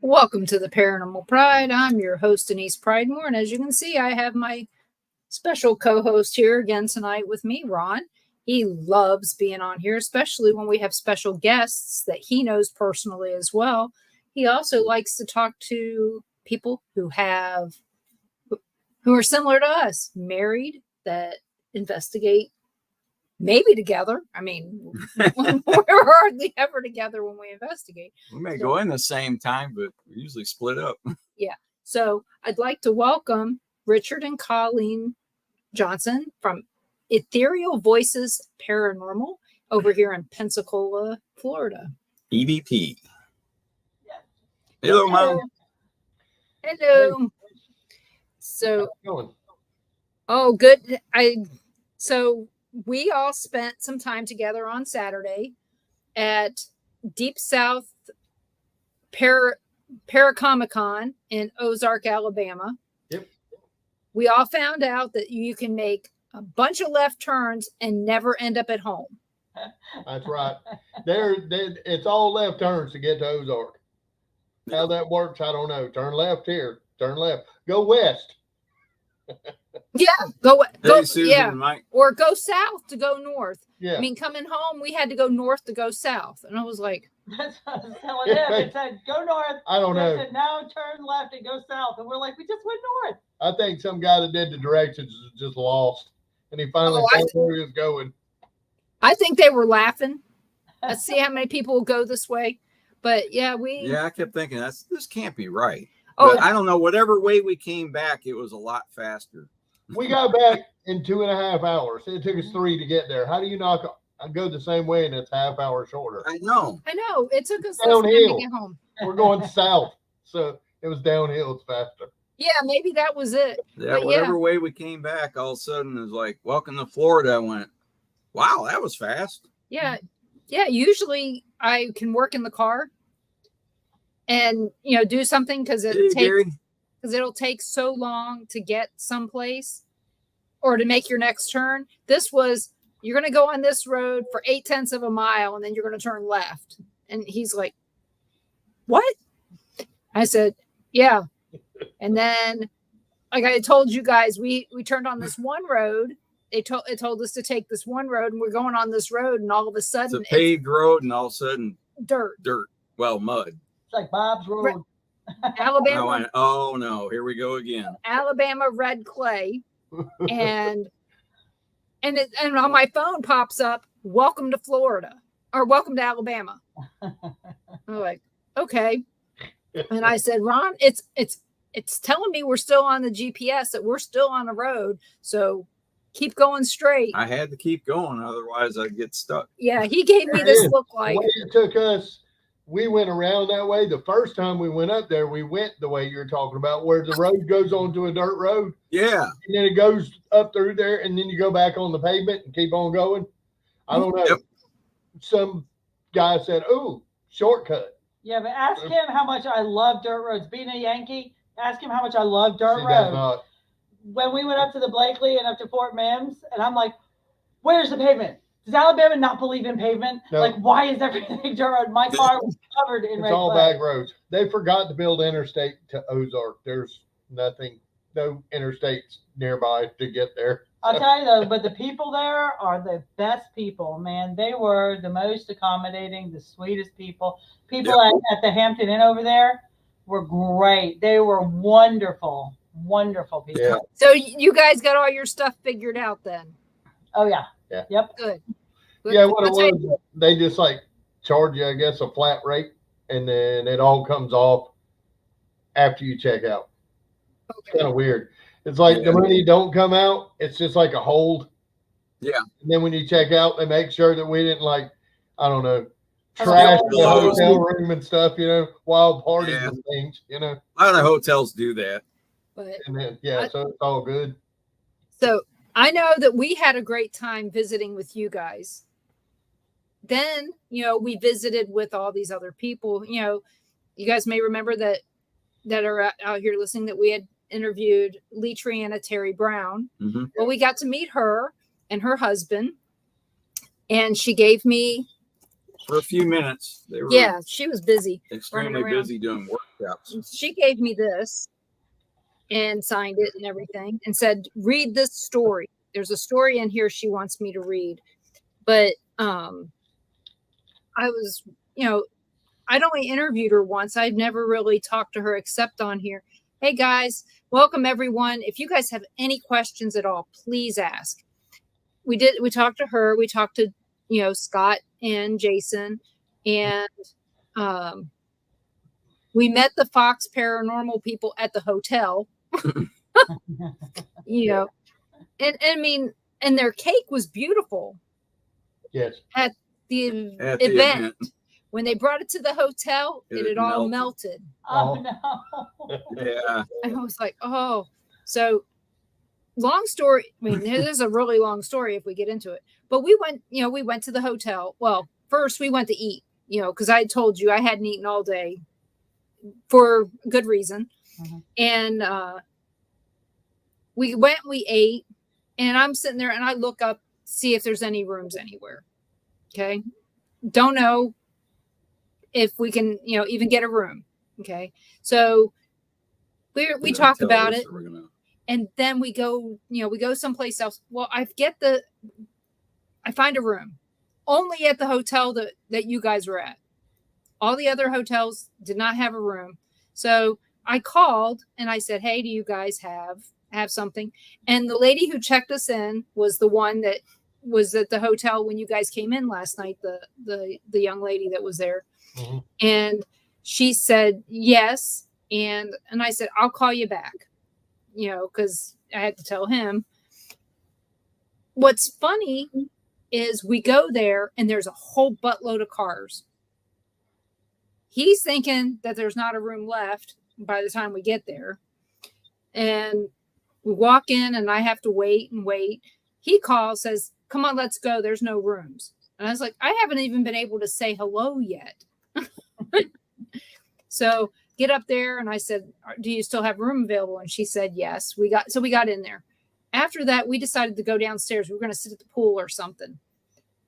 Welcome to the Paranormal Pride. I'm your host, Denise Pridemore, and as you can see, I have my special co-host here again tonight with me, Ron. He loves being on here, especially when we have special guests that he knows personally as well. He also likes to talk to people who are similar to us, married, that investigate, maybe together. I mean, we're hardly ever together when we investigate. We may go in the same time, but we usually split up. Yeah. So I'd like to welcome Richard and Colleen Johnson from Ethereal Voices Paranormal over here in Pensacola, Florida. EVP. Hello, Mom. Hello. So, oh, good. So we all spent some time together on Saturday at Deep South Paracomic-Con in Ozark, Alabama. Yep. We all found out that you can make a bunch of left turns and never end up at home. That's right. It's all left turns to get to Ozark. How that works, I don't know. Turn left here. Turn left. Go west. Yeah, go Susan, yeah, Mike. or go south to go north. Yeah. I mean, coming home, we had to go north to go south, and I was like, That's what I was telling him. It said go north. I don't know. It said now turn left and go south, and we're like, we just went north. I think some guy that did the directions is just lost, and he finally found where he was going. I think they were laughing. Let's see how many people will go this way. But yeah, I kept thinking this can't be right. Oh, But I don't know. Whatever way we came back, it was a lot faster. We got back in 2.5 hours. It took us 3 to get there. How do you not go the same way and it's half hour shorter? I know. It took us less time to Downhill. get home. We're going south, so it was downhill. It's faster. Yeah, maybe that was it. Yeah, But whatever way we came back, all of a sudden it was like, welcome to Florida. I went, wow, that was fast. Yeah. Usually I can work in the car and do something because it'll take so long to get someplace or to make your next turn. This was, you're going to go on this road for 0.8 of a mile and then you're going to turn left. And he's like, what? I said, yeah. And then, like I told you guys, we turned on this one road. It told us to take this one road, and we're going on this road, and all of a sudden it's a paved road, and all of a sudden dirt. Well, mud. It's like Bob's Road. Alabama. I went, oh no, here we go again. Alabama red clay, and on my phone pops up, welcome to Florida or welcome to Alabama. I'm like, okay. And I said, Ron, it's telling me we're still on the GPS, that we're still on the road. So keep going straight. I had to keep going, otherwise I'd get stuck. Yeah, he gave me this look like. The way it took us, we went around that way. The first time we went up there, we went the way you're talking about, where the road goes onto a dirt road. Yeah. And then it goes up through there, and then you go back on the pavement and keep on going. I don't know. Yep. Some guy said, "Oh, shortcut." Yeah, but ask him how much I love dirt roads. Being a Yankee, ask him how much I love dirt See, that's roads. not- When we went up to the Blakely and up to Fort Mims, and I'm like, where's the pavement? Does Alabama not believe in pavement? No. Like, why is everything dirt road? My car was covered in It's red all clay. back roads. They forgot to build interstate to Ozark. There's nothing, no interstates nearby to get there. I'll tell you though, but the people there are the best people, man. They were the most accommodating, the sweetest people. People at the Hampton Inn over there were great. They were wonderful, wonderful people. Yeah. So you guys got all your stuff figured out then? Oh yeah. Yeah. Yep. Good. Yeah, what it was, they just like charge you, I guess, a flat rate, and then it all comes off after you check out. Okay. It's kind of weird. It's like the money don't come out. It's just like a hold. Yeah. And then when you check out, they make sure that we didn't I don't know, trash the hotel room and stuff, wild parties and things, A lot of the hotels do that. But And then, so it's all good. so I know that we had a great time visiting with you guys. Then, we visited with all these other people. You guys may remember that are out here listening that we had interviewed Lee Triana Terry Brown. Mm-hmm. Well, we got to meet her and her husband, and she gave me For a few minutes. They were she was busy. extremely running around. busy doing work she gave me this and signed it and everything and said, read this story. There's a story in here she wants me to read. But I was, I'd only interviewed her once. I'd never really talked to her except on here. Hey guys, welcome everyone. If you guys have any questions at all, please ask. We talked to her. We talked to, Scott and Jason, and we met the Fox Paranormal people at the hotel. And I mean, and their cake was beautiful. Yes. At the event. When they brought it to the hotel, it had all melted. Oh no. Yeah. And I was like, oh. So long story. I mean, this is a really long story if we get into it. But we went to the hotel. Well, first we went to eat, because I told you I hadn't eaten all day for good reason. Mm-hmm. And we ate, and I'm sitting there and I look up, see if there's any rooms anywhere. Okay. Don't know if we can, even get a room. Okay. So we talk about it, and then we go someplace else. Well, I find a room only at the hotel that you guys were at. All the other hotels did not have a room. So I called and I said, hey, do you guys have something? And the lady who checked us in was the one that was at the hotel when you guys came in last night, the young lady that was there. Mm-hmm. And she said yes, and I said, I'll call you back, because I had to tell him. What's funny is we go there and there's a whole buttload of cars. He's thinking that there's not a room left by the time we get there, and we walk in and I have to wait and wait. He calls, says, come on, let's go. There's no rooms. And I was like, I haven't even been able to say hello yet. So get up there. And I said, do you still have room available? And she said, yes. We got in there. After that, we decided to go downstairs. We were going to sit at the pool or something.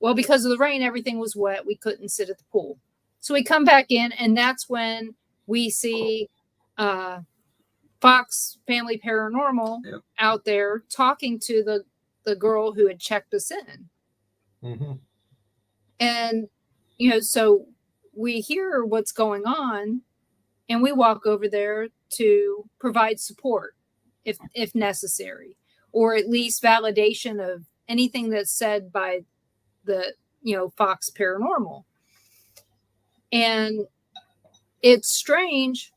Well, because of the rain, everything was wet. We couldn't sit at the pool. So we come back in, and that's when we see Fox Family Paranormal out there talking to the girl who had checked us in. Mm-hmm. And, so we hear what's going on, and we walk over there to provide support if necessary, or at least validation of anything that's said by the, Fox Paranormal. And it's strange,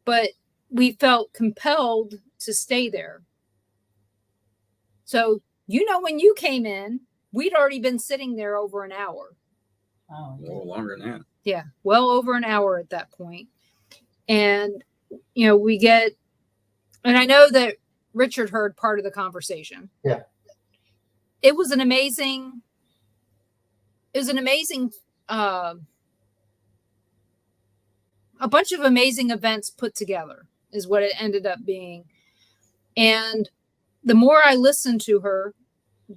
but we felt compelled to stay there. So, when you came in, we'd already been sitting there over an hour. Oh, yeah. Longer than that. Yeah, well over an hour at that point. And, we get, and I know that Richard heard part of the conversation. Yeah. It was an amazing, a bunch of amazing events put together is what it ended up being. And the more I listened to her,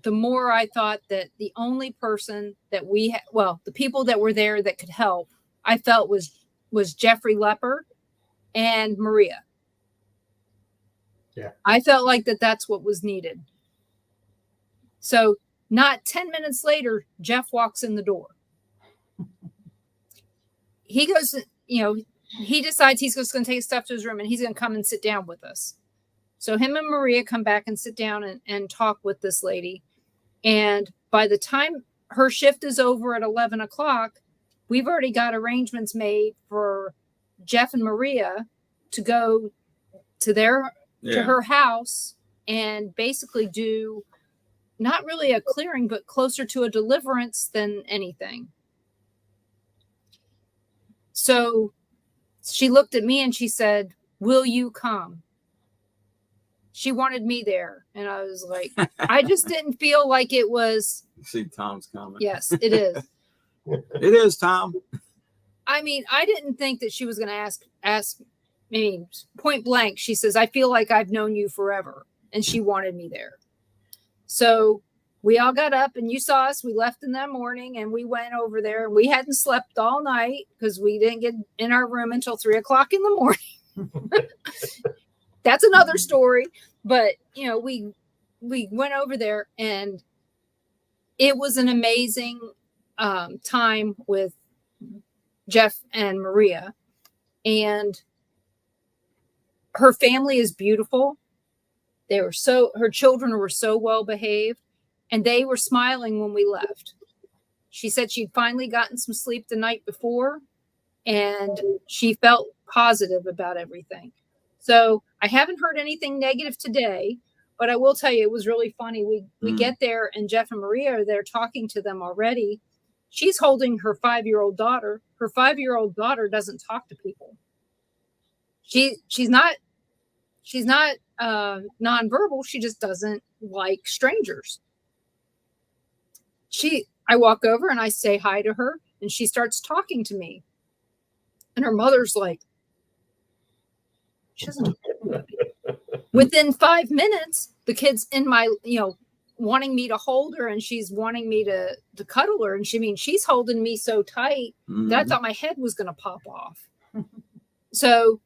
the more I thought that the only person that the people that were there that could help, I felt was Jeffrey Lepper and Maria. Yeah. I felt like that's what was needed. So not 10 minutes later, Jeff walks in the door. He goes, he decides he's just going to take his stuff to his room and he's going to come and sit down with us. So him and Maria come back and sit down and talk with this lady. And by the time her shift is over at 11 o'clock, we've already got arrangements made for Jeff and Maria to go to to her house and basically do not really a clearing, but closer to a deliverance than anything. So she looked at me and she said, will you come? She wanted me there. And I was like, I just didn't feel like it was. You see Tom's comment. Yes, it is. It is, Tom. I mean, I didn't think that she was going to ask me point blank. She says, I feel like I've known you forever. And she wanted me there. So we all got up and you saw us. We left in that morning and we went over there. We hadn't slept all night because we didn't get in our room until 3 o'clock in the morning. That's another story. But, we went over there and it was an amazing time with Jeff and Maria. And her family is beautiful. Her children were so well behaved. And they were smiling when we left. She said she'd finally gotten some sleep the night before, and she felt positive about everything. So I haven't heard anything negative today, but I will tell you, it was really funny. We get there, and Jeff and Maria are there talking to them already. She's holding her 5-year-old daughter. Her 5-year-old daughter doesn't talk to people. She's not nonverbal. She just doesn't like strangers. I walk over and I say hi to her and she starts talking to me. And her mother's like, she doesn't talk to me. Within 5 minutes, the kid's in my, wanting me to hold her and she's wanting me to cuddle her. And she's holding me so tight that I thought my head was going to pop off. So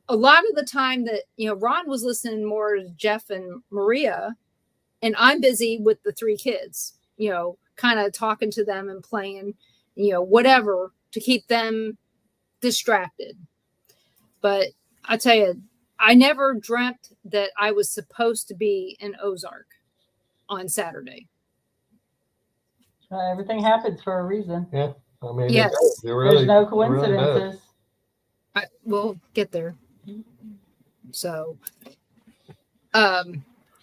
a lot of the time that, Ron was listening more to Jeff and Maria, and I'm busy with the 3 kids, kind of talking to them and playing, whatever to keep them distracted. But I tell you, I never dreamt that I was supposed to be in Ozark on Saturday. Everything happens for a reason. Yeah. I mean, yes. There's no coincidences. We'll get there. So,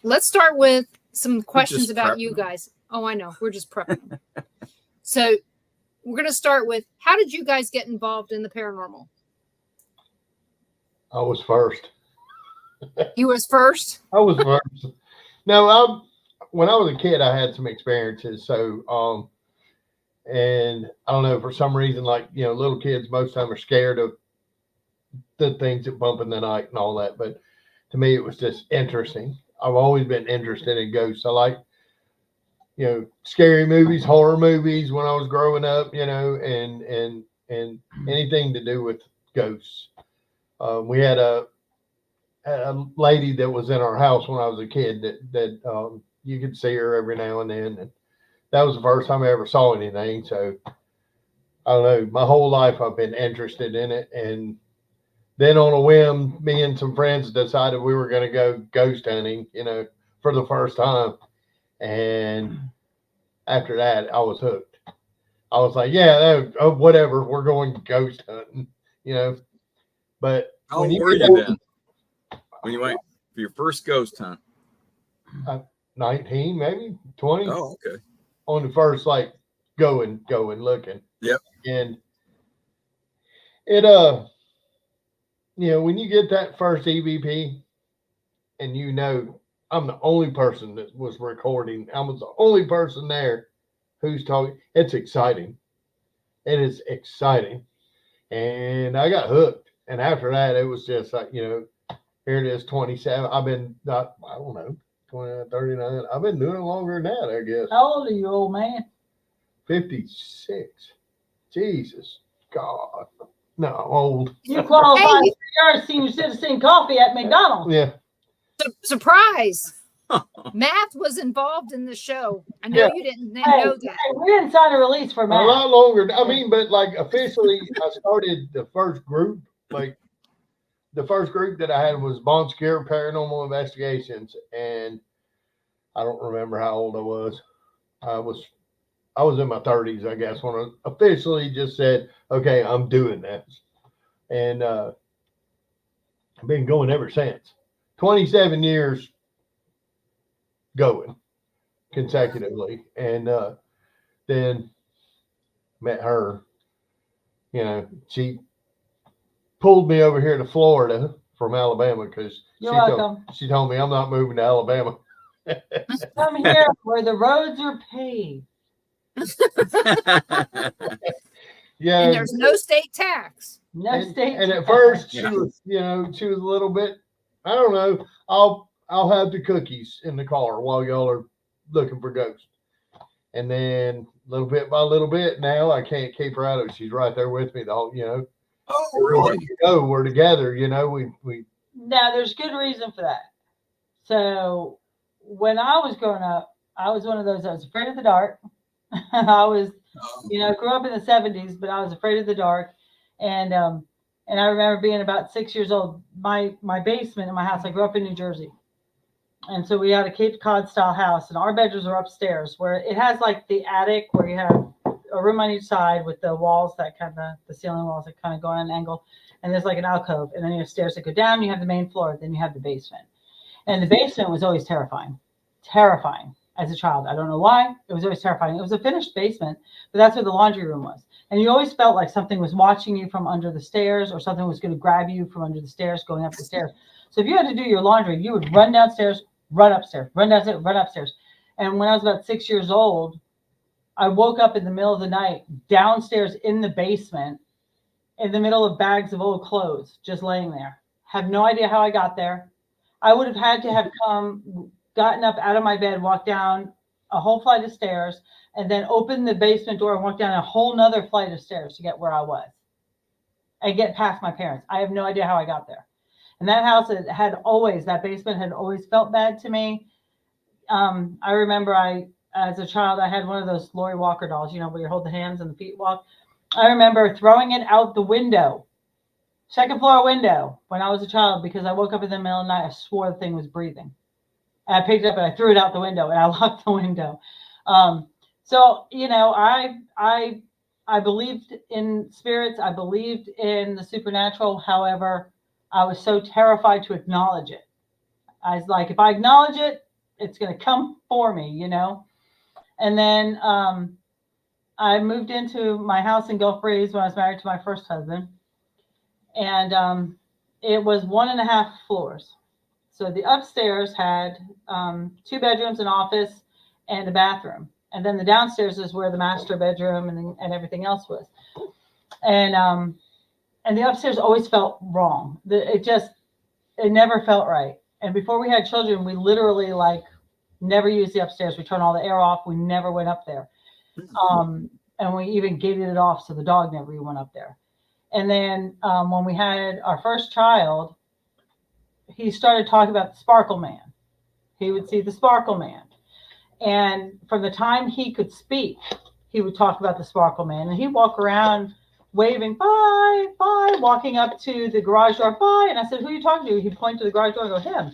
let's start with some questions about you guys. Oh, I know. We're just prepping. So we're going to start with, how did you guys get involved in the paranormal? I was first. You was first? I was first. No, when I was a kid, I had some experiences. So, and I don't know, for some reason, like, little kids most of the time are scared of the things that bump in the night and all that. But to me, it was just interesting. I've always been interested in ghosts. I like, scary movies, horror movies when I was growing up, and anything to do with ghosts. We had a lady that was in our house when I was a kid that you could see her every now and then. And that was the first time I ever saw anything. So I don't know, my whole life I've been interested in it. And then on a whim, me and some friends decided we were going to go ghost hunting, for the first time. And after that, I was hooked. I was like, yeah, whatever, we're going ghost hunting, But how old were you then when you went for your first ghost hunt? 19, maybe 20. Oh, okay. On the first, going, looking. Yep. And it, when you get that first EVP and I'm the only person that was recording, I was the only person there who's talking, it's exciting. It is exciting. And I got hooked. And after that, it was just like, here it is, 27. I've been, I don't know, 29, 39. I've been doing it longer than that, I guess. How old are you, old man? 56. Jesus, God. No, old. You qualify for your senior citizen coffee at McDonald's. Yeah. Surprise. Math was involved in the show. I know you didn't know that. Hey, we didn't sign a release for Math. A lot longer. I mean, but officially, I started the first group. The first group that I had was Bon Secure Paranormal Investigations, and I don't remember how old I was. I was in my 30s, I guess, when I officially just said, okay, I'm doing this. And I've been going ever since. 27 years going consecutively. And then met her, she pulled me over here to Florida from Alabama because she told me I'm not moving to Alabama. Come here where the roads are paved. Yeah. And there's no state tax. And at first she was, she was a little bit, I don't know, I'll have the cookies in the car while y'all are looking for ghosts. And then little bit by little bit, now I can't keep her out of it. She's right there with me the whole, you know. Oh, really? Oh, we're together, you know. We Now there's good reason for that. So when I was growing up, I was one of those, I was afraid of the dark. I was, you know, grew up in the 70s, but I was afraid of the dark. And I remember being about 6 years old. My basement in my house, I grew up in New Jersey. And so we had a Cape Cod style house, and our bedrooms are upstairs, where it has like the attic where you have a room on each side with the walls that kind of, the ceiling walls that kind of go on an angle. And there's like an alcove, and then you have stairs that go down. You have the main floor, then you have the basement. And the basement was always terrifying as a child. I don't know why. It was always terrifying. It was a finished basement, but that's where the laundry room was. And you always felt like something was watching you from under the stairs, or something was going to grab you from under the stairs going up the stairs. So if you had to do your laundry, you would run downstairs, run upstairs, run downstairs, run upstairs. And when I was about 6 years old, I woke up in the middle of the night downstairs in the basement in the middle of bags of old clothes, just laying there. Have no idea how I got there. I would have had to have gotten up out of my bed, walked down a whole flight of stairs, and then opened the basement door and walked down a whole nother flight of stairs to get where I was and get past my parents. I have no idea how I got there. And that house that basement had always felt bad to me. I remember as a child, I had one of those Lori Walker dolls, you know, where you hold the hands and the feet walk. I remember throwing it out the window, second floor window, when I was a child, because I woke up in the middle of the night. I swore the thing was breathing. And I picked it up and I threw it out the window, and I locked the window. So, you know, I believed in spirits. I believed in the supernatural. However, I was so terrified to acknowledge it. I was like, if I acknowledge it, it's going to come for me, you know? And then I moved into my house in Gulf Breeze when I was married to my first husband. And it was 1.5 floors. So the upstairs had 2 bedrooms, an office, and a bathroom. And then the downstairs is where the master bedroom and everything else was. And the upstairs always felt wrong. It never felt right. And before we had children, we literally never used the upstairs. We turned all the air off. We never went up there. And we even gated it off so the dog never went up there. And then when we had our first child, he started talking about the Sparkle Man. He would see the Sparkle Man. And from the time he could speak, he would talk about the Sparkle Man. And he'd walk around waving, bye, bye, walking up to the garage door, bye. And I said, who are you talking to? He'd point to the garage door and go, him.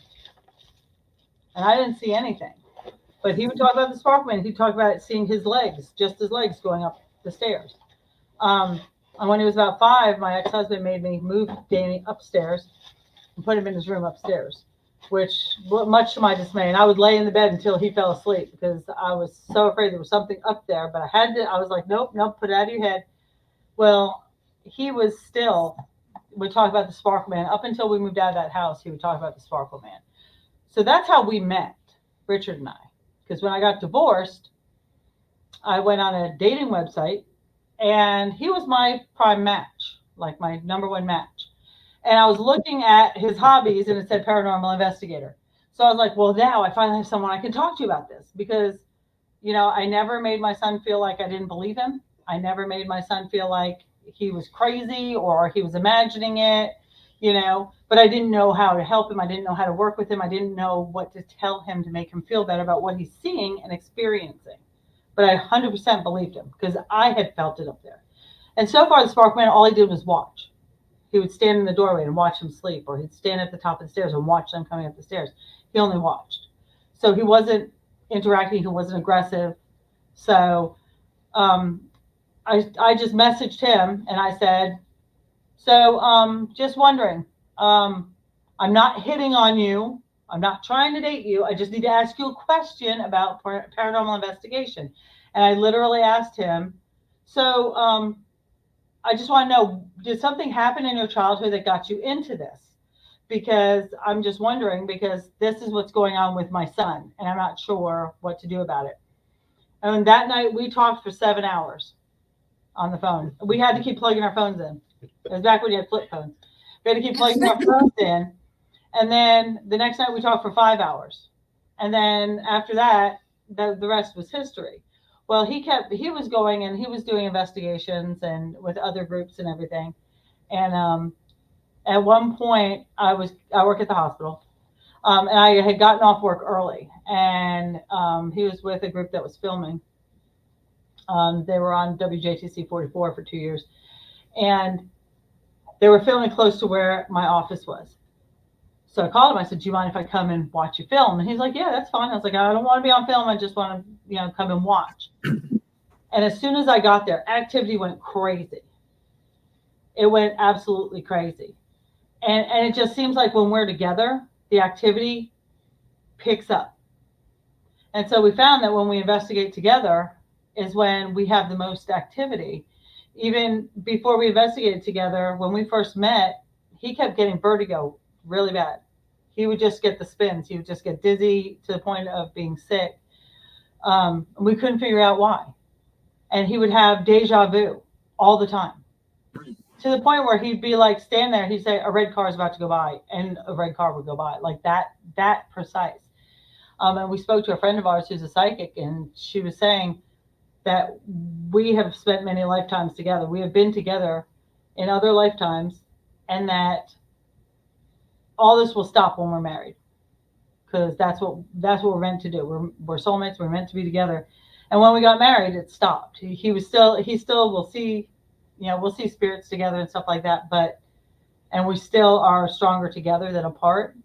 And I didn't see anything. But he would talk about the Sparkle Man. He'd talk about seeing his legs, just his legs going up the stairs. And when he was about 5, my ex-husband made me move Danny upstairs and put him in his room upstairs, which much to my dismay. And I would lay in the bed until he fell asleep because I was so afraid there was something up there. But I was like, nope, put it out of your head. Well, he was would talk about the Sparkle Man. Up until we moved out of that house, he would talk about the Sparkle Man. So that's how we met, Richard and I. Because when I got divorced, I went on a dating website, and he was my prime match, like my number 1 match. And I was looking at his hobbies, and it said paranormal investigator. So I was like, well, now I finally have someone I can talk to about this, because, you know, I never made my son feel like I didn't believe him. I never made my son feel like he was crazy or he was imagining it, you know, but I didn't know how to help him. I didn't know how to work with him. I didn't know what to tell him to make him feel better about what he's seeing and experiencing. But I 100% believed him because I had felt it up there. And so far, the Sparkle Man, all he did was watch. He would stand in the doorway and watch them sleep, or he'd stand at the top of the stairs and watch them coming up the stairs. He only watched. So he wasn't interacting. He wasn't aggressive. So I just messaged him and I said, so just wondering, I'm not hitting on you. I'm not trying to date you. I just need to ask you a question about paranormal investigation. And I literally asked him, so I just want to know, did something happen in your childhood that got you into this? Because I'm just wondering, because this is what's going on with my son, and I'm not sure what to do about it. And that night we talked for 7 hours on the phone. We had to keep plugging our phones in. It was back when you had flip phones. We had to keep plugging our phones in. And then the next night we talked for 5 hours. And then after that, the rest was history. Well, he was going and he was doing investigations and with other groups and everything. And at one point I work at the hospital. And I had gotten off work early, and he was with a group that was filming. They were on WJTC 44 for 2 years, and they were filming close to where my office was. So I called him. I said, "Do you mind if I come and watch you film?" And he's like, "Yeah, that's fine." I was like, "I don't want to be on film. I just want to, come and watch." And as soon as I got there, activity went crazy. It went absolutely crazy, and it just seems like when we're together, the activity picks up. And so we found that when we investigate together is when we have the most activity. Even before we investigated together, when we first met, he kept getting vertigo really bad. He would just get the spins. He would just get dizzy to the point of being sick. We couldn't figure out why. And he would have deja vu all the time, to the point where he'd be like, stand there, he'd say, a red car is about to go by, and a red car would go by, like that precise. And we spoke to a friend of ours who's a psychic, and she was saying that we have spent many lifetimes together. We have been together in other lifetimes, and that all this will stop when we're married, because that's what we're meant to do. We're soulmates. We're meant to be together. And when we got married, it stopped. He still will see, we'll see spirits together and stuff like that, and we still are stronger together than apart.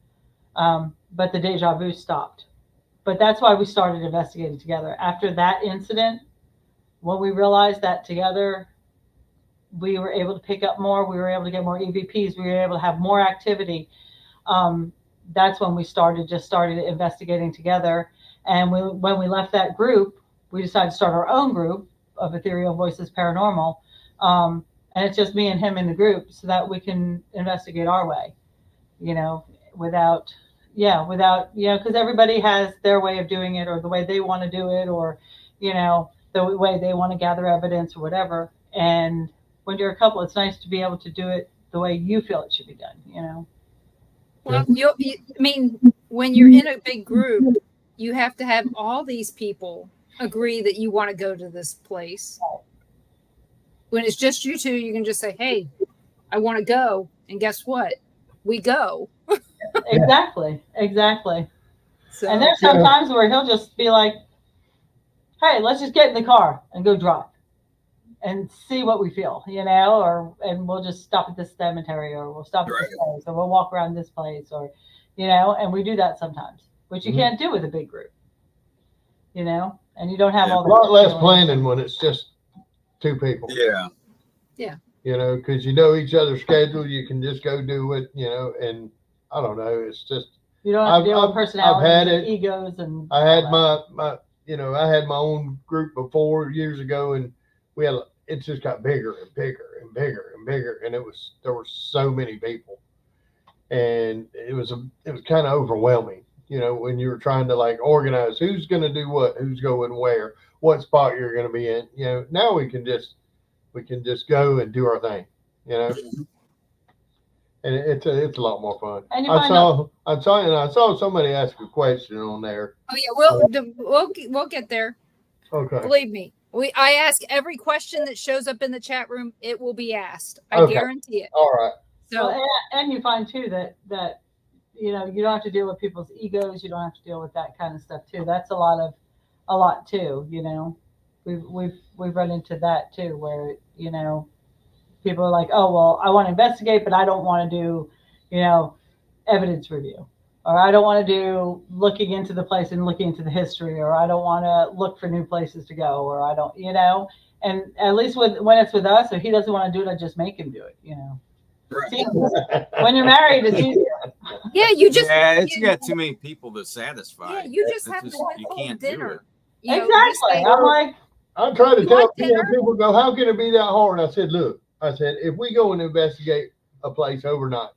But the deja vu stopped. But that's why we started investigating together. After that incident, when we realized that together, we were able to pick up more, we were able to get more EVPs, we were able to have more activity. That's when we started investigating together. And when we left that group, we decided to start our own group of Ethereal Voices Paranormal. And it's just me and him in the group, so that we can investigate our way, without, because everybody has their way of doing it, or the way they want to do it, or, the way they want to gather evidence or whatever. And when you're a couple, it's nice to be able to do it the way you feel it should be done, Well, when you're in a big group, you have to have all these people agree that you want to go to this place. When it's just you two, you can just say, "Hey, I want to go," and guess what? We go. Exactly. So, and there's sometimes where he'll just be like, "Hey, let's just get in the car and go drive and see what we feel," and we'll just stop at this cemetery, or we'll stop at this place, or we'll walk around this place, or, and we do that sometimes, which you can't do with a big group, and you don't have all the. A lot less planning when it's just two people. Yeah. Because each other's schedule, you can just go do it, and I don't know, it's just. You don't have to deal with personalities, I've had and egos, and. I had my I had my own group before years ago, and it just got bigger and bigger and bigger and bigger, and there were so many people, and it was kind of overwhelming, when you were trying to organize who's going to do what, who's going where, what spot you're going to be in. Now we can just go and do our thing, and it's a lot more fun. And I saw somebody ask a question on there. Oh yeah, we'll get there. Okay. Believe me, I ask every question that shows up in the chat room. It will be asked. I guarantee it. All right. So and you find too that you don't have to deal with people's egos. You don't have to deal with that kind of stuff too. That's a lot too. We've run into that too, where people are like, "Oh, well, I want to investigate, but I don't want to do, evidence review, or I don't want to do looking into the place and looking into the history, or I don't want to look for new places to go, or I don't, And at least when it's with us, if he doesn't want to do it, I just make him do it, Right. See, when you're married, it's easier. Yeah, it's got too many people to satisfy. Yeah, you just have to you can't dinner. Exactly. I'm like, I'm trying to tell people go, how can it be that hard? I said, look, if we go and investigate a place overnight,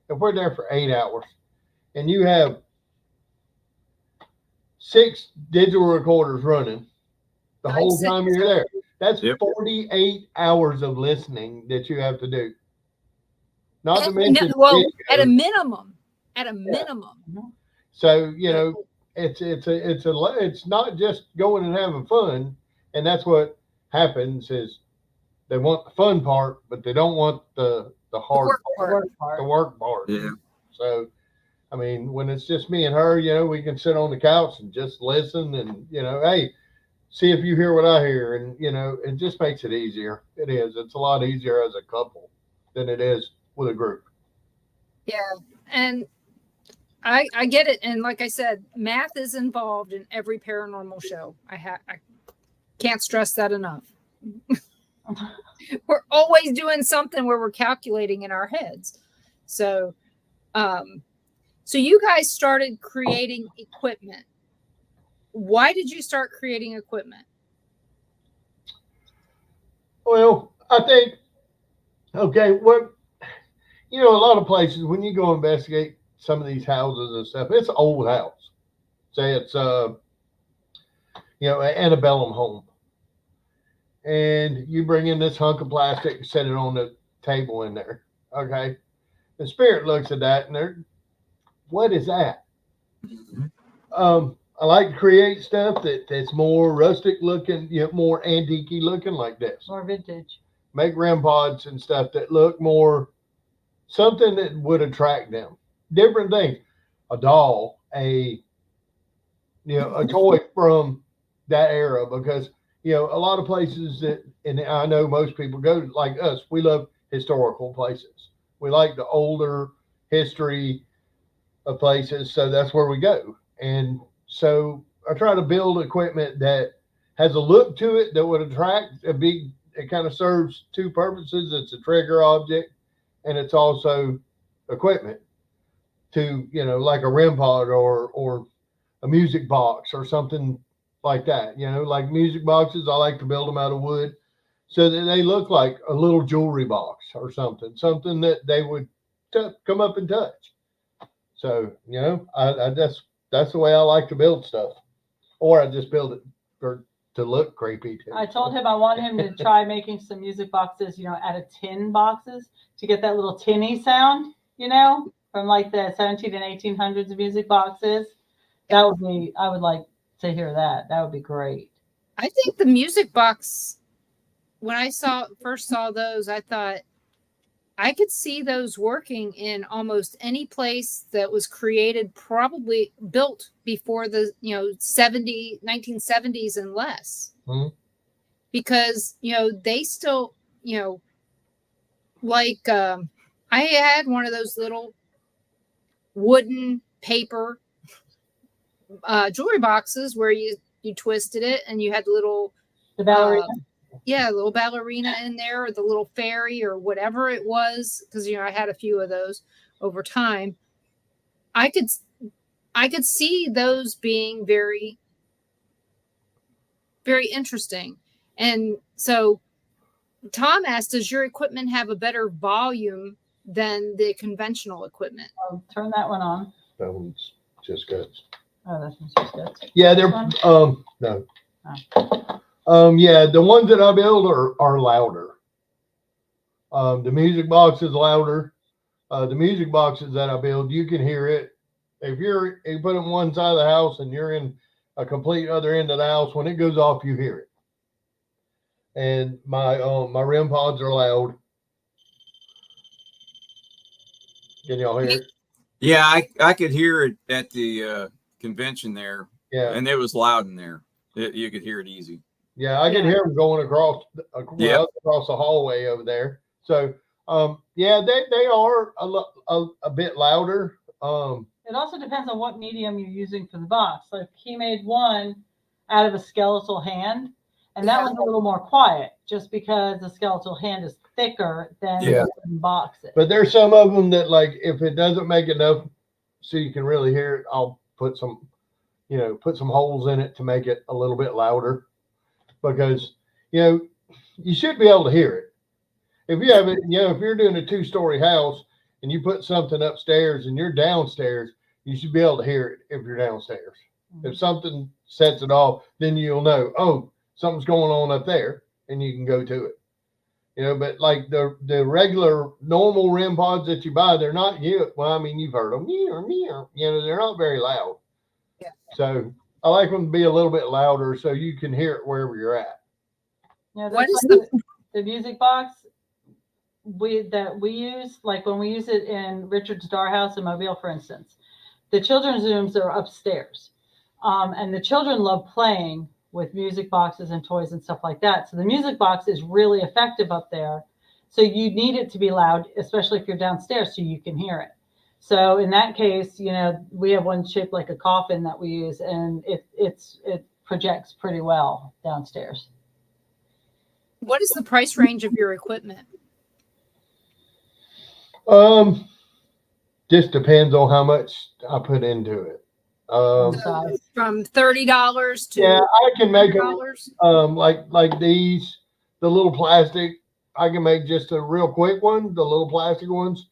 if we're there for 8 hours and you have 6 digital recorders running the whole time you're there, that's 48 hours of listening that you have to do. Not to mention, at a minimum. So, it's not just going and having fun. And that's what happens is they want the fun part, but they don't want the hard work part, part. the work part. Yeah. So, I mean, when it's just me and her, we can sit on the couch and just listen and, hey, see if you hear what I hear. And, it just makes it easier. It is. It's a lot easier as a couple than it is with a group. Yeah. And I get it. And like I said, math is involved in every paranormal show. I can't stress that enough. We're always doing something where we're calculating in our heads. So, so you guys started creating equipment. Why did you start creating equipment? Well, I think, okay, a lot of places, when you go investigate some of these houses and stuff, it's an old house. Say it's, an antebellum home. And you bring in this hunk of plastic and set it on the table in there. Okay. The spirit looks at that and what is that? I like to create stuff that's more rustic looking, more antique-y looking like this. More vintage. Make REM pods and stuff that look more something that would attract them. Different things. A doll, a toy from that era, because a lot of places that, and I know most people go like us, we love historical places. We like the older history of places. So that's where we go. And so I try to build equipment that has a look to it that would attract it kind of serves two purposes. It's a trigger object and it's also equipment to, like a REM pod or a music box or something like that. Like music boxes, I like to build them out of wood so that they look like a little jewelry box or something that they would come up and touch. So, that's the way I like to build stuff, or I just build it to look creepy too. I told him I want him to try making some music boxes, out of tin boxes to get that little tinny sound, from like the 17 and 1800s music boxes. I would like to hear that. That would be great. I think the music box, when I first saw those, I thought I could see those working in almost any place that was created, probably built before the 1970s and less. Mm-hmm. Because they still like I had one of those little wooden paper jewelry boxes where you twisted it and you had the ballerina. Little ballerina in there, or the little fairy, or whatever it was, because I had a few of those over time. I could see those being very, very interesting. And so Tom asked, does your equipment have a better volume than the conventional equipment? Oh, turn that one on. That one's just good. Oh, that one's just good. Yeah, they're no. Oh. Yeah, the ones that I build are louder. The music box is louder. The music boxes that I build, you can hear it. If you put it on one side of the house and you're in a complete other end of the house, when it goes off, you hear it. And my REM pods are loud. Can y'all hear it? Yeah, I could hear it at the convention there. Yeah, and it was loud in there. You could hear it easy. Yeah, I can hear them going across the hallway over there. So, they are a bit louder. It also depends on what medium you're using for the box. Like he made one out of a skeletal hand, and that one's a little more quiet, just because the skeletal hand is thicker than the wooden boxes. But there's some of them that, like, if it doesn't make enough so you can really hear it, I'll put some holes in it to make it a little bit louder. Because, you should be able to hear it. If you have it, if you're doing a 2-story house and you put something upstairs and you're downstairs, you should be able to hear it if you're downstairs. Mm-hmm. If something sets it off, then you'll know, oh, something's going on up there, and you can go to it. But like the regular normal REM pods that you buy, they're not, you've heard them, they're not very loud. Yeah. So I like them to be a little bit louder so you can hear it wherever you're at. Yeah, What that's is like the music box we use, like when we use it in Richard's Dar House in Mobile, for instance. The children's rooms are upstairs, and the children love playing with music boxes and toys and stuff like that. So the music box is really effective up there. So you need it to be loud, especially if you're downstairs, so you can hear it. So in that case, you know, we have one shaped like a coffin that we use, and it projects pretty well downstairs. What is the price range of your equipment? Just depends on how much I put into it. From $30 to yeah, I can make them $100? like these, the little plastic. I can make just a real quick one, the little plastic ones,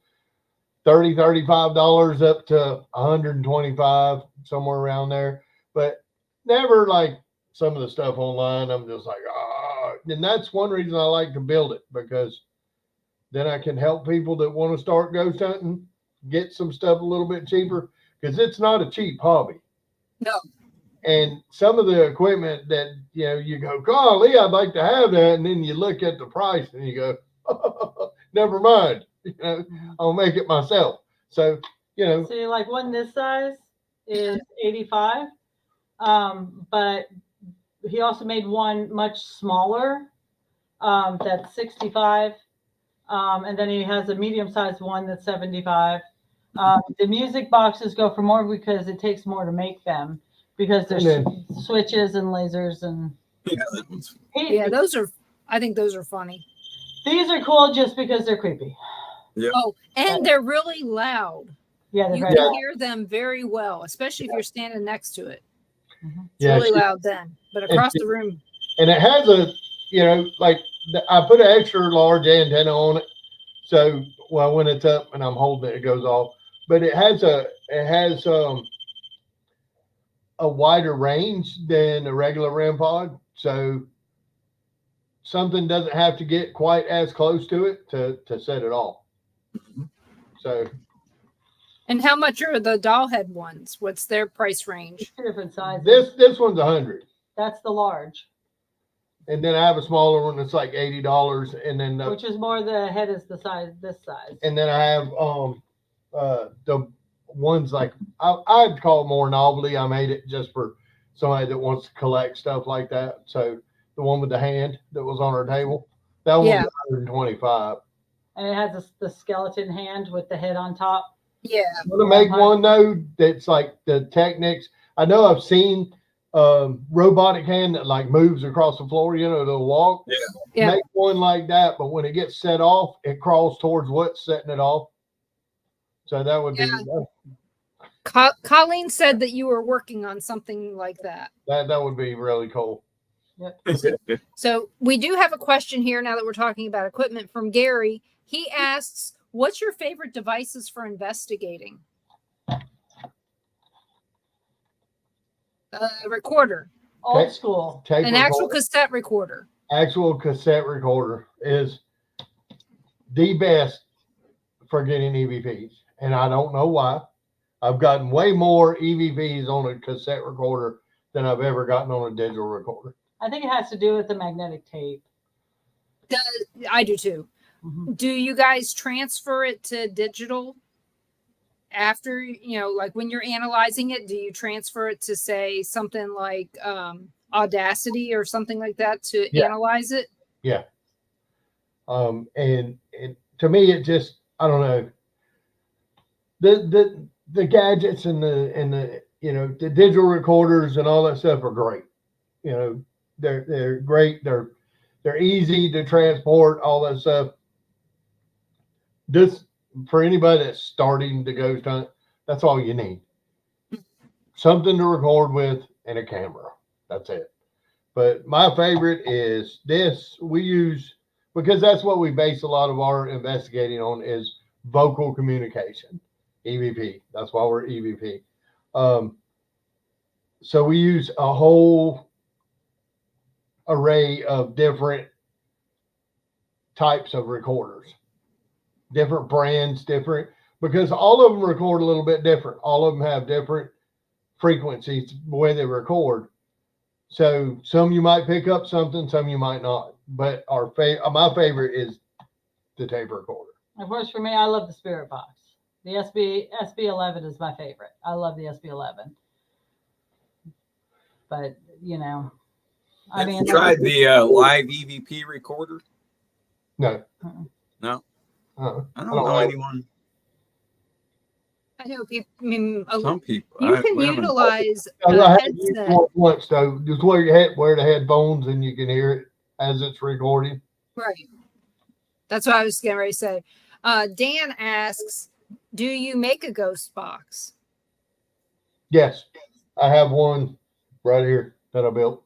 $35 up to 125, somewhere around there. But never like some of the stuff online. I'm just like, and that's one reason I like to build it, because then I can help people that want to start ghost hunting get some stuff a little bit cheaper, because it's not a cheap hobby. No. And some of the equipment that, you know, you go, golly, I'd like to have that. And then you look at the price and you go, oh, never mind. You know, I'll make it myself. So, you know. See, like one this size is 85. But he also made one much smaller, that's 65. And then he has a medium-sized one that's 75. The music boxes go for more because it takes more to make them, because there's switches and lasers and I think those are funny. These are cool just because they're creepy. Yep. Oh, and they're really loud. Yeah, you very can loud. hear them very well, especially if you're standing next to it. Mm-hmm. It's really loud then, but across the room. And it has a, you know, like I put an extra large antenna on it. So, well, when it's up and I'm holding it, it goes off. But it has a wider range than a regular REM pod. So something doesn't have to get quite as close to it to set it off. So. And how much are the doll head ones? What's their price range? Two different sizes. This one's 100. That's the large. And then I have a smaller one that's like $80, and then which is more, the head is the size, this size. And then I have the ones like I'd call it more novelty. I made it just for somebody that wants to collect stuff like that. So the one with the hand that was on our table, that one was 125. And it has the skeleton hand with the head on top. Yeah. I'm gonna make one though that's like the Technics. I know I've seen robotic hand that like moves across the floor, you know, they'll walk. Yeah. Make one like that, but when it gets set off, it crawls towards what's setting it off. So that would be Colleen said that you were working on something like that. That would be really cool. Yep. So we do have a question here now that we're talking about equipment from Gary. He asks, what's your favorite devices for investigating? Recorder. Old school. An actual cassette recorder. Actual cassette recorder is the best for getting EVPs. And I don't know why. I've gotten way more EVPs on a cassette recorder than I've ever gotten on a digital recorder. I think it has to do with the magnetic tape. I do too. Mm-hmm. Do you guys transfer it to digital after, you know, like when you're analyzing it? Do you transfer it to, say, something like Audacity or something like that to analyze it? Yeah. And to me, it just, I don't know, the gadgets and the you know, the digital recorders and all that stuff are great. You know, they're great. They're easy to transport, all that stuff. This, for anybody that's starting to ghost hunt, that's all you need. Something to record with and a camera. That's it. But my favorite is this. We use, because that's what we base a lot of our investigating on, is vocal communication, EVP. That's why we're EVP. So we use a whole array of different types of recorders, different brands, because all of them record a little bit different. All of them have different frequencies, the way they record. So some you might pick up something, some you might not. but my favorite is the tape recorder. Of course, for me, I love the Spirit Box. The SB11 is my favorite. I love the SB11. But I mean, tried the live EVP recorder? No. No. I don't know anyone. I know people. I mean, Some people. You can utilize a I had headset. once though. Just wear the headphones and you can hear it as it's recording. Right. That's what I was getting ready to say. Dan asks, "Do you make a ghost box?" Yes, I have one right here that I built.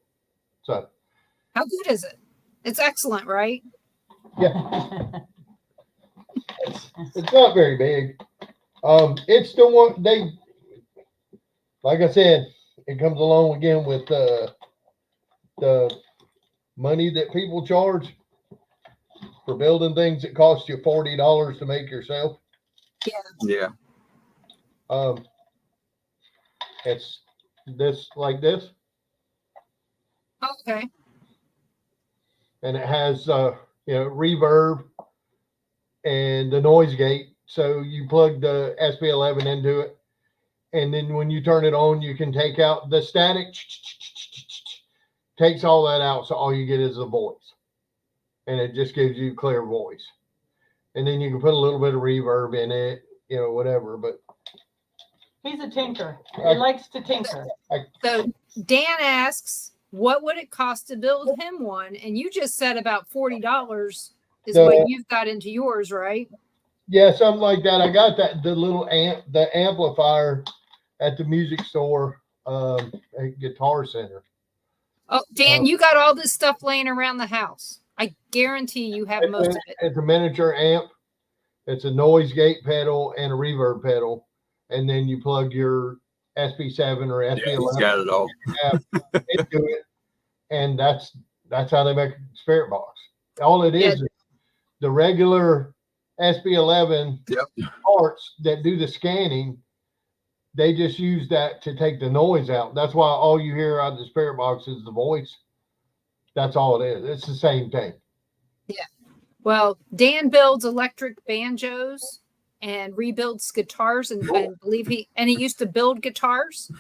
So, how good is it? It's excellent, right? Yeah. It's not very big. It's the one like I said, it comes along again with the money that people charge for building things that cost you $40 to make yourself. Yeah. It's this like this. Okay. And it has reverb and the noise gate. So you plug the SB11 into it, and then when you turn it on, you can take out the static. Takes all that out, so all you get is the voice, and it just gives you clear voice. And then you can put a little bit of reverb in it, whatever. But he's a tinker. He likes to tinker. So Dan asks, what would it cost to build him one? And you just said about $40 is what you've got into yours, right? Yeah, something like that. I got the little the amplifier at the music store, at Guitar Center. Oh, Dan, you got all this stuff laying around the house. I guarantee you have most of it. It's a miniature amp. It's a noise gate pedal and a reverb pedal, and then you plug your SB7 or SB11. Yeah, he's got it all. Into it, and that's how they make a Spirit Box. All it is the regular SB11 parts that do the scanning. They just use that to take the noise out. That's why all you hear out of the Spirit Box is the voice. That's all it is. It's the same thing. Yeah. Well, Dan builds electric banjos and rebuilds guitars, and I believe he used to build guitars.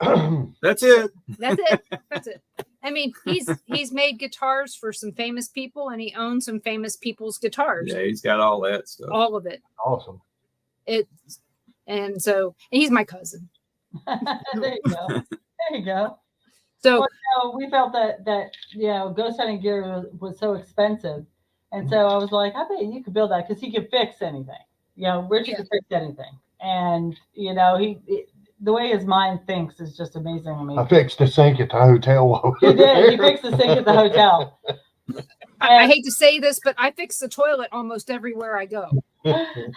That's it. That's it. I mean, he's made guitars for some famous people, and he owns some famous people's guitars. Yeah, he's got all that stuff. All of it. Awesome. And he's my cousin. There you go. So we felt that ghost hunting gear was so expensive, and so I was like, I bet you could build that because he could fix anything. Richard could fix anything, and the way his mind thinks is just amazing to me. I fixed the sink at the hotel. You did. He fixed the sink at the hotel. I hate to say this, but I fix the toilet almost everywhere I go. And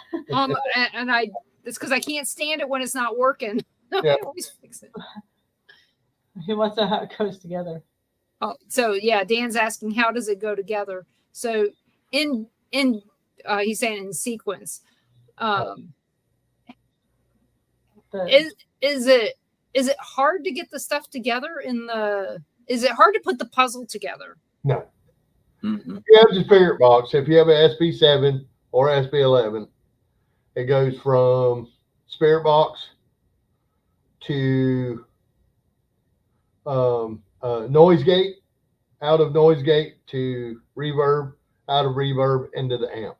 it's because I can't stand it when it's not working. I always fix it. He wants to know how it goes together. Oh, so Dan's asking, how does it go together? So he's saying in sequence. Is it hard to get the stuff together is it hard to put the puzzle together? No. Mm-hmm. If you have the Spirit Box, if you have an SB7 or SB11, it goes from Spirit Box to noise gate, out of noise gate to reverb, out of reverb into the amp.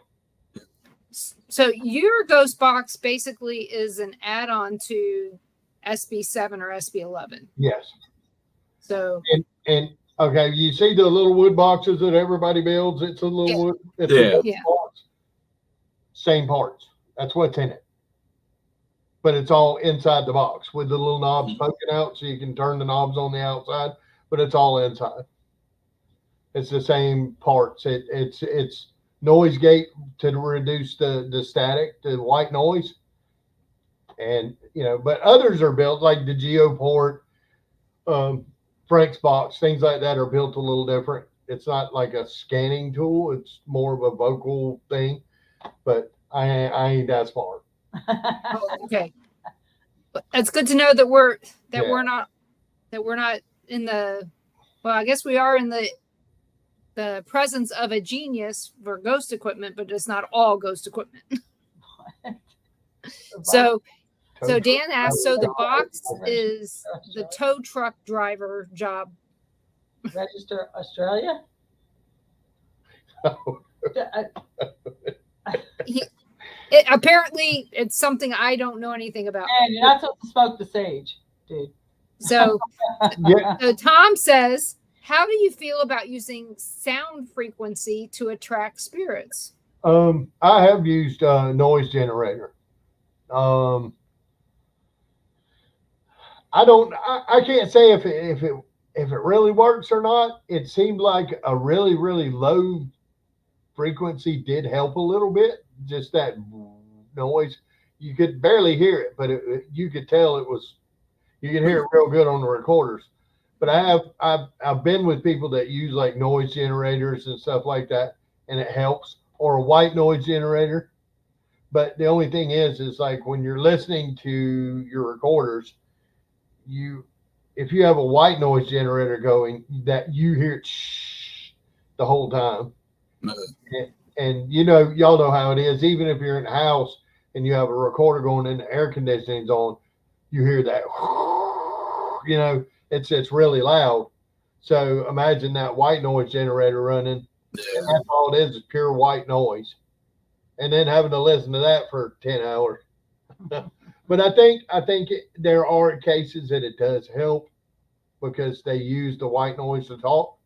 So your ghost box basically is an add-on to SB7 or SB11. Yes. So and okay, you see the little wood boxes that everybody builds? It's a little wood. It's a wood box. Same parts. That's what's in it. But it's all inside the box with the little knobs poking out, so you can turn the knobs on the outside. But it's all inside. It's the same parts. It's noise gate to reduce the static, the white noise. And but others are built like the Geoport, Frank's box, things like that are built a little different. It's not like a scanning tool. It's more of a vocal thing. But I ain't that smart. Okay, it's good to know that we're not in the. Well, I guess we are in the the presence of a genius for ghost equipment, but it's not all ghost equipment. So Dan asked, so the box is the tow truck driver job. Register Australia? Apparently it's something I don't know anything about. And you're not supposed to smoke the sage, dude. So, so Tom says, how do you feel about using sound frequency to attract spirits? I have used a noise generator. I can't say if it really works or not. It seemed like a really, really low frequency did help a little bit. Just that noise, you could barely hear it, but you could tell it was. You can hear it real good on the recorders. But I've been with people that use like noise generators and stuff like that, and it helps, or a white noise generator. But the only thing is like when you're listening to your recorders, if you have a white noise generator going, that you hear it the whole time. And y'all know how it is. Even if you're in a house and you have a recorder going and the air conditioning's on, you hear that. It's really loud. So imagine that white noise generator running. And that's all it is pure white noise. And then having to listen to that for 10 hours. But I think there are cases that it does help because they use the white noise to talk.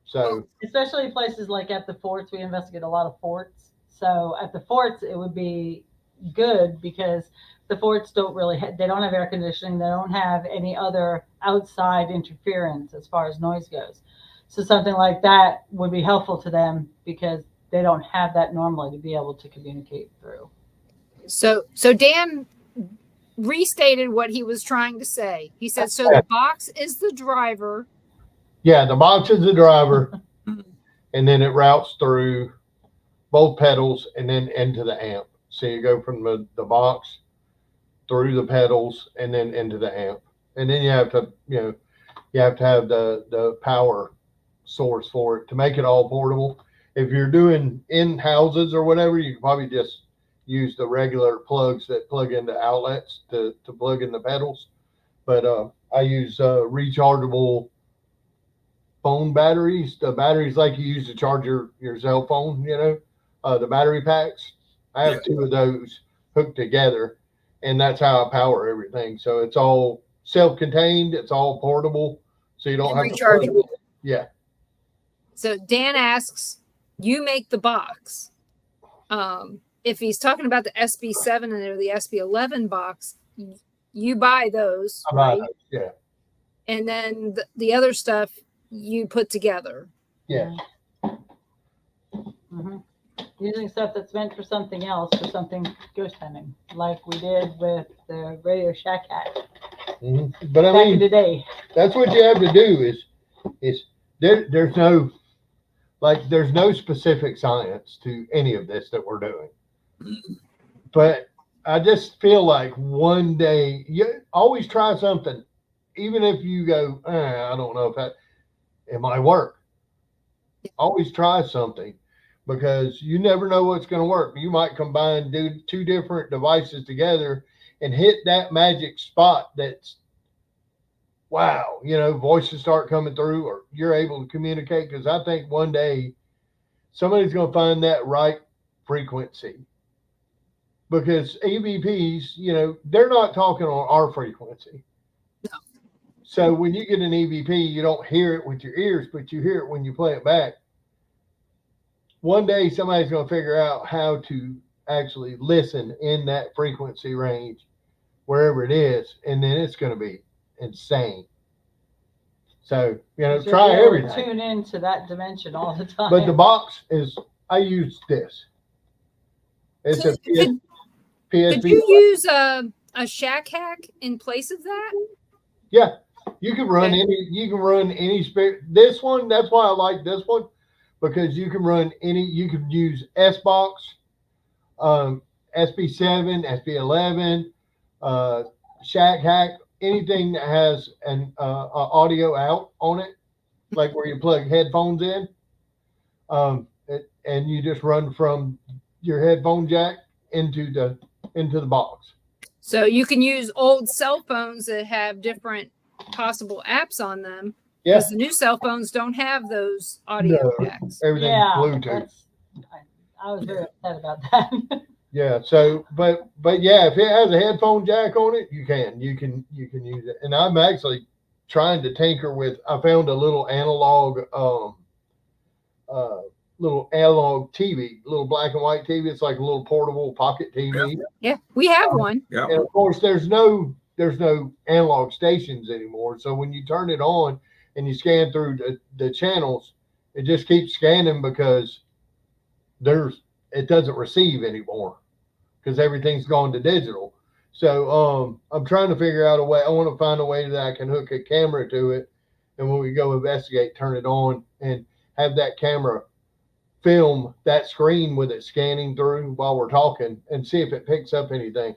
So especially places like at the forts, we investigate a lot of forts. So at the forts, it would be good because the forts don't they don't have air conditioning. They don't have any other outside interference as far as noise goes. So something like that would be helpful to them because they don't have that normally to be able to communicate through. So Dan restated what he was trying to say. He said, so the box is the driver. Yeah, the box is the driver, and then it routes through both pedals and then into the amp. So you go from the box through the pedals and then into the amp. And then you have to have the power source for it to make it all portable. If you're doing in houses or whatever, you can probably just use the regular plugs that plug into outlets to plug in the pedals. But I use rechargeable phone batteries, the batteries like you use to charge your cell phone, the battery packs. I have two of those hooked together, and that's how I power everything. So it's all self-contained, it's all portable, so you don't have rechargeable. Yeah. So Dan asks, you make the box. If he's talking about the SB7 and the SB11 box, you buy those, right? Yeah. And then the other stuff you put together. Yeah. Mm-hmm. Using stuff that's meant for something else, for something ghost hunting, like we did with the Radio Shack hack. Mm-hmm. But back in the day. That's what you have to do is there's no specific science to any of this that we're doing. But I just feel like one day you always try something, even if you go, I don't know if it might work. Always try something because you never know what's going to work. You might combine two different devices together and hit that magic spot that's, wow, voices start coming through or you're able to communicate. Because I think one day somebody's going to find that right frequency. Because EVPs, they're not talking on our frequency. No. So when you get an EVP, you don't hear it with your ears, but you hear it when you play it back. One day somebody's going to figure out how to actually listen in that frequency range, wherever it is, and then it's going to be insane. So, try everything. Tune into that dimension all the time. But the box I use this. It's a PSP. Could you use a shack hack in place of that? Yeah, you can run any spirit. This one, that's why I like this one, because you can run you can use SBox, SB7, SB11, shack hack, anything that has an audio out on it, like where you plug headphones in. And you just run from your headphone jack into the box. So you can use old cell phones that have different possible apps on them. Yeah. Because the new cell phones don't have those audio jacks. Everything's Yeah, Bluetooth. I was very upset about that. Yeah. So, but yeah, if it has a headphone jack on it, you can use it. And I'm actually trying to tinker with. I found a little analog TV, little black and white TV. It's like a little portable pocket TV. Yeah, we have one. Yeah. And of course, there's no analog stations anymore. So when you turn it on and you scan through the channels, it just keeps scanning because it doesn't receive anymore because everything's gone to digital. So I'm trying to figure out a way. I want to find a way that I can hook a camera to it, and when we go investigate, turn it on and have that camera film that screen with it scanning through while we're talking and see if it picks up anything.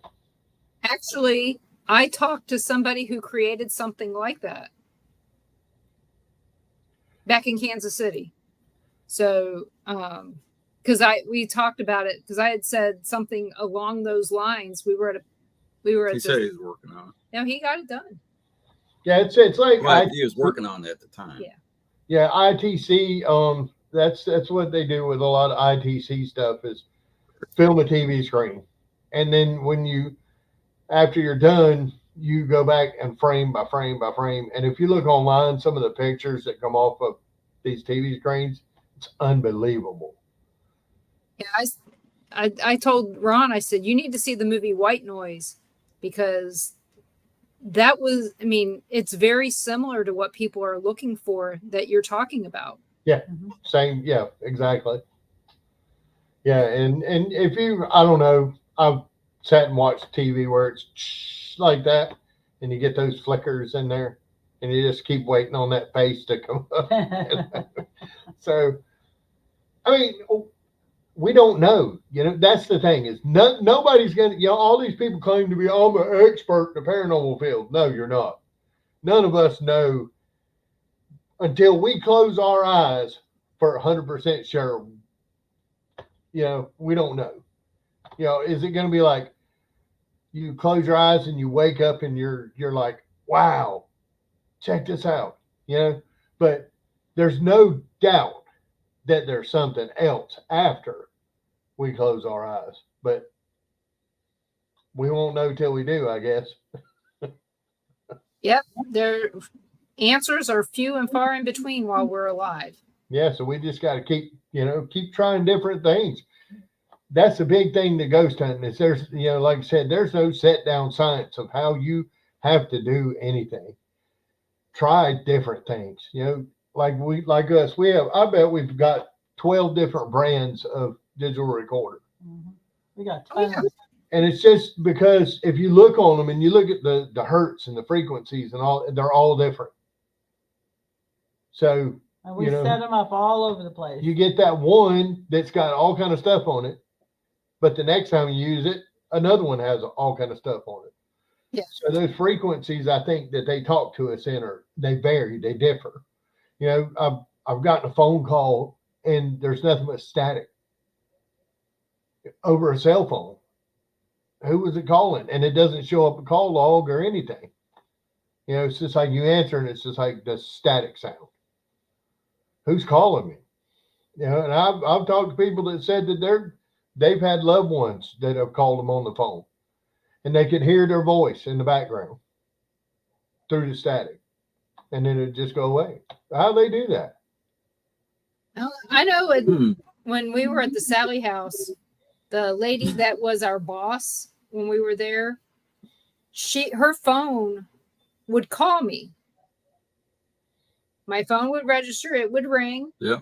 Actually, I talked to somebody who created something like that back in Kansas City. So, because we talked about it because I had said something along those lines. We were at He said he was working on it. No, he got it done. Yeah, it's like Well, he was working on it at the time. Yeah. Yeah, ITC. That's what they do with a lot of ITC stuff is film a TV screen, and then after you're done, you go back and frame by frame by frame. And if you look online, some of the pictures that come off of these TV screens, it's unbelievable. Yeah, I told Ron, I said, you need to see the movie White Noise because that was, I mean, it's very similar to what people are looking for that you're talking about. Yeah, same. Yeah, exactly. Yeah, and if I don't know, I've sat and watched TV where it's like that, and you get those flickers in there, and you just keep waiting on that face to come up. So, I mean, we don't know. That's the thing is nobody's going to, all these people claim to be, I'm an expert in the paranormal field. No, you're not. None of us know until we close our eyes for 100% sure. We don't know. Is it going to be like you close your eyes and you wake up and you're like, wow, check this out, but there's no doubt that there's something else after we close our eyes, but we won't know till we do, I guess. Yep. Their answers are few and far in between while we're alive. Yeah. So we just got to keep trying different things. That's the big thing to ghost hunting is there's, like I said, there's no set down science of how you have to do anything. Try different things, like us, I bet we've got 12 different brands of digital recorder. Mm-hmm. We got tons. And it's just because if you look on them and you look at the hertz and the frequencies and all, they're all different. So and we set them up all over the place. You get that one that's got all kind of stuff on it, but the next time you use it, another one has all kind of stuff on it. Yeah. So those frequencies, I think that they talk to us in they vary, they differ. I've gotten a phone call and there's nothing but static over a cell phone. Who was it calling? And it doesn't show up a call log or anything. It's just like you answer and it's just like the static sound. Who's calling me? And I've talked to people that said that they've had loved ones that have called them on the phone and they could hear their voice in the background through the static and then it just go away. How do they do that? I know when we were at the Sally house, the lady that was our boss when we were there, her phone would call me. My phone would register, it would ring. Yeah.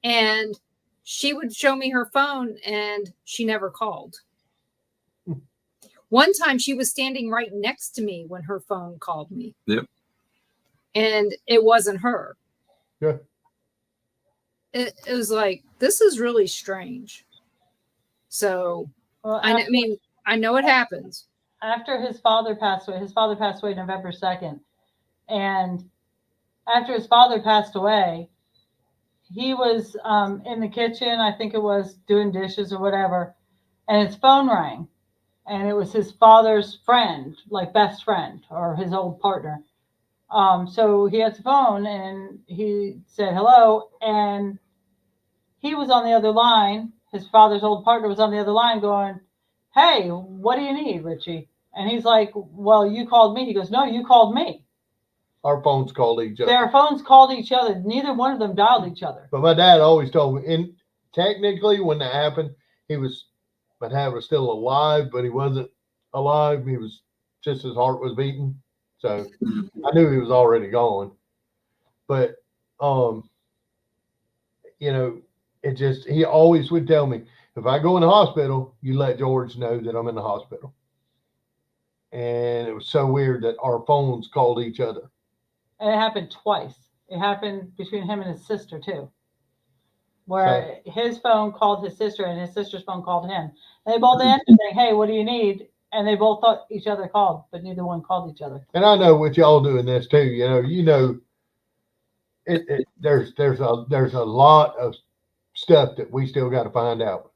And she would show me her phone and she never called. One time she was standing right next to me when her phone called me. Yep. And it wasn't her. Yeah. It was like, this is really strange. So, well, I know it happens. After his father passed away November 2nd. And after his father passed away, he was in the kitchen, I think it was, doing dishes or whatever, and his phone rang. And it was his father's friend, like best friend or his old partner. So he had the phone and he said hello, and he was on the other line. His father's old partner was on the other line going, "Hey, what do you need, Richie?" And he's like, "Well, you called me." He goes, "No, you called me." Our phones called each other. Their phones called each other. Neither one of them dialed each other. But my dad always told me, and technically when that happened, my dad was still alive, but he wasn't alive. He was just, his heart was beating. So I knew he was already gone. But, he always would tell me, if I go in the hospital, you let George know that I'm in the hospital. And it was so weird that our phones called each other. And it happened twice. It happened between him and his sister too, where his phone called his sister and his sister's phone called him. And they both answered saying, "Hey, what do you need?" And they both thought each other called, but neither one called each other. And I know what y'all doing this too. There's a lot of stuff that we still got to find out.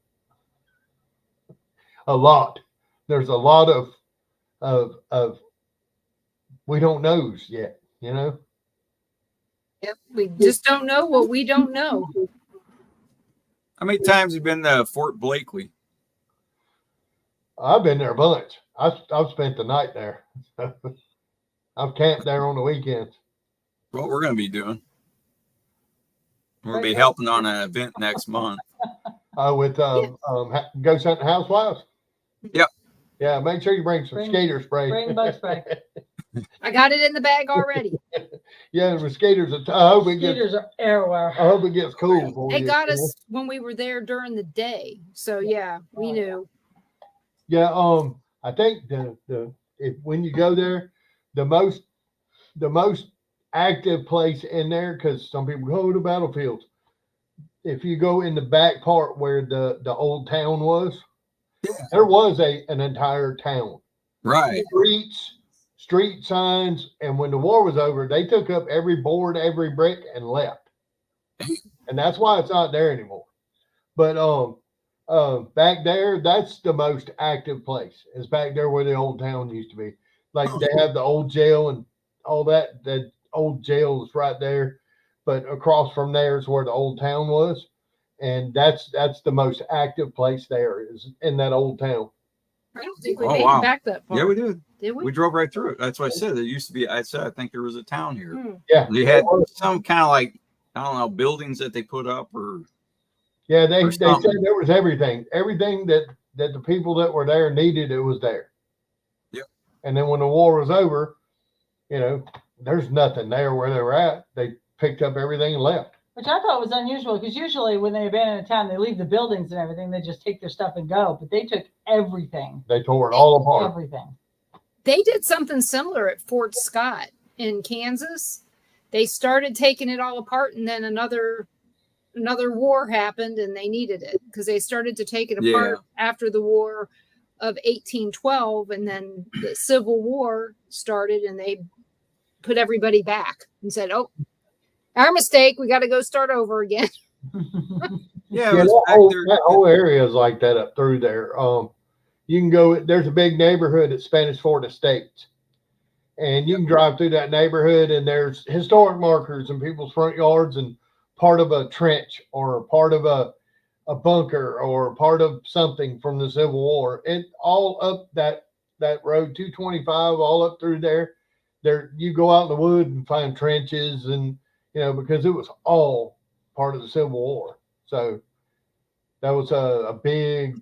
A lot. There's a lot of we don't know yet. Yep, we just don't know what we don't know. How many times have you been to Fort Blakely? I've been there a bunch. I've spent the night there. I've camped there on the weekends. What we're going to be doing. We'll be helping on an event next month. With Ghost Hunting Housewives. Yep. Yeah, make sure you bring some skater spray. Bring bug spray. I got it in the bag already. Yeah, the skaters. I hope it gets. Skaters are everywhere. I hope it gets cool for They you. got us when we were there during the day, so yeah, we knew. Yeah, I think when you go there, the most active place in there, because some people go to the battlefields. If you go in the back part where the old town was, there was an entire town. Right. Street signs, and when the war was over, they took up every board, every brick, and left. And that's why it's not there anymore. But back there, that's the most active place. Is back there where the old town used to be. Like they have the old jail and all that. That old jail is right there, but across from there is where the old town was, and that's the most active place there is in that old town. I don't think we made it back that far. Yeah, we did. Did we? We drove right through it. That's what I said. There used to be. I think there was a town here. Yeah, they had some kind of like, I don't know, buildings that they put up or. Yeah, they said there was everything that the people that were there needed. It was there. Yep. And then when the war was over, there's nothing there where they were at. They picked up everything and left. Which I thought was unusual, because usually when they abandon a town, they leave the buildings and everything. They just take their stuff and go. But they took everything. They tore it all apart. Everything. They did something similar at Fort Scott in Kansas. They started taking it all apart, and then another war happened, and they needed it because they started to take it apart after the War of 1812, and then the Civil War started, and they put everybody back and said, "Oh, our mistake. We got to go start over again." That whole area is like that up through there. You can go. There's a big neighborhood at Spanish Fort Estates, and you can drive through that neighborhood, and there's historic markers in people's front yards, and part of a trench or part of a bunker or part of something from the Civil War. It all up that road 225, all up through there. There you go out in the wood and find trenches, and because it was all part of the Civil War. So that was a big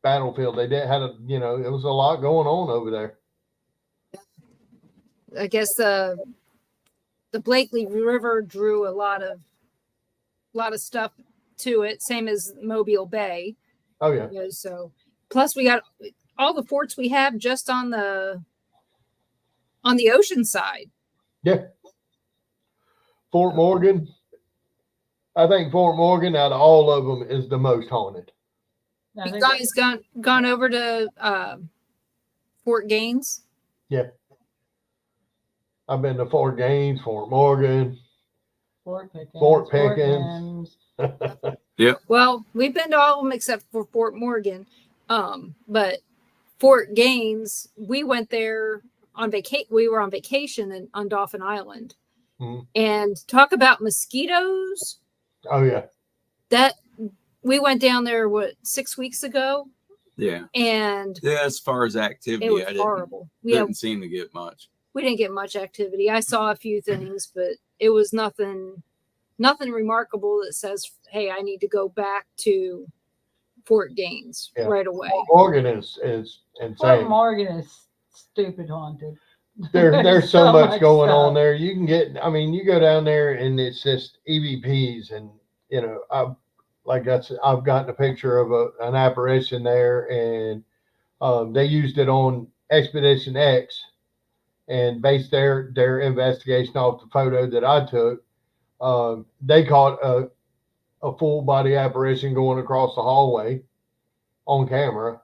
battlefield. They had it was a lot going on over there. I guess the Blakely River drew a lot of stuff to it, same as Mobile Bay. Oh yeah. So plus we got all the forts we have just on the ocean side. Yeah. Fort Morgan. I think Fort Morgan out of all of them is the most haunted. You guys gone over to Fort Gaines? Yeah. I've been to Fort Gaines, Fort Morgan. Fort Pickens. Fort Pickens. Well, we've been to all of them except for Fort Morgan. But Fort Gaines, we went there on vacation. We were on vacation on Dauphin Island. And talk about mosquitoes. Oh yeah. That we went down there 6 weeks ago. Yeah. And yeah, as far as activity, it was horrible. Didn't seem to get much. We didn't get much activity. I saw a few things, but it was nothing remarkable that says, hey, I need to go back to Fort Gaines right away. Fort Morgan is insane. Fort Morgan is stupid haunted. There's so much going stuff on there. You can get, I mean, you go down there and it's just EVPs, and you know, I've gotten a picture of an apparition there, and they used it on Expedition X and based their investigation off the photo that I took. They caught a full body apparition going across the hallway on camera.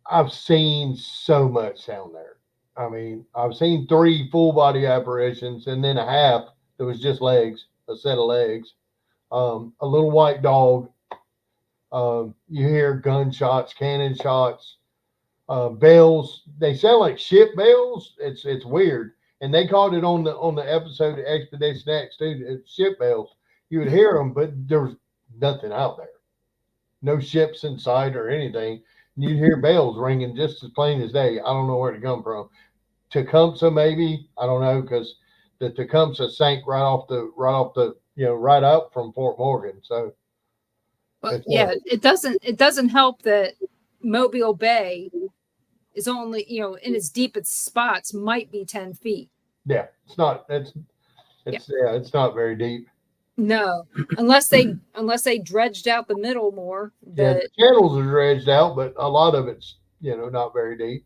I've seen so much down there. I mean, I've seen 3 full body apparitions and then a half that was just legs, a set of legs. A little white dog. You hear gunshots, cannon shots, bells. They sound like ship bells. It's weird. And they caught it on the episode of Expedition X too. It's ship bells. You would hear them, but there was nothing out there. No ships in sight or anything. You'd hear bells ringing just as plain as day. I don't know where to come from. Tecumseh, maybe, I don't know, because the Tecumseh sank right off the right up from Fort Morgan. So, but yeah, it doesn't help that Mobile Bay is only, in its deepest spots might be 10 feet. Yeah, it's not. It's not very deep. No, unless they dredged out the middle more. The channels are dredged out, but a lot of it's not very deep.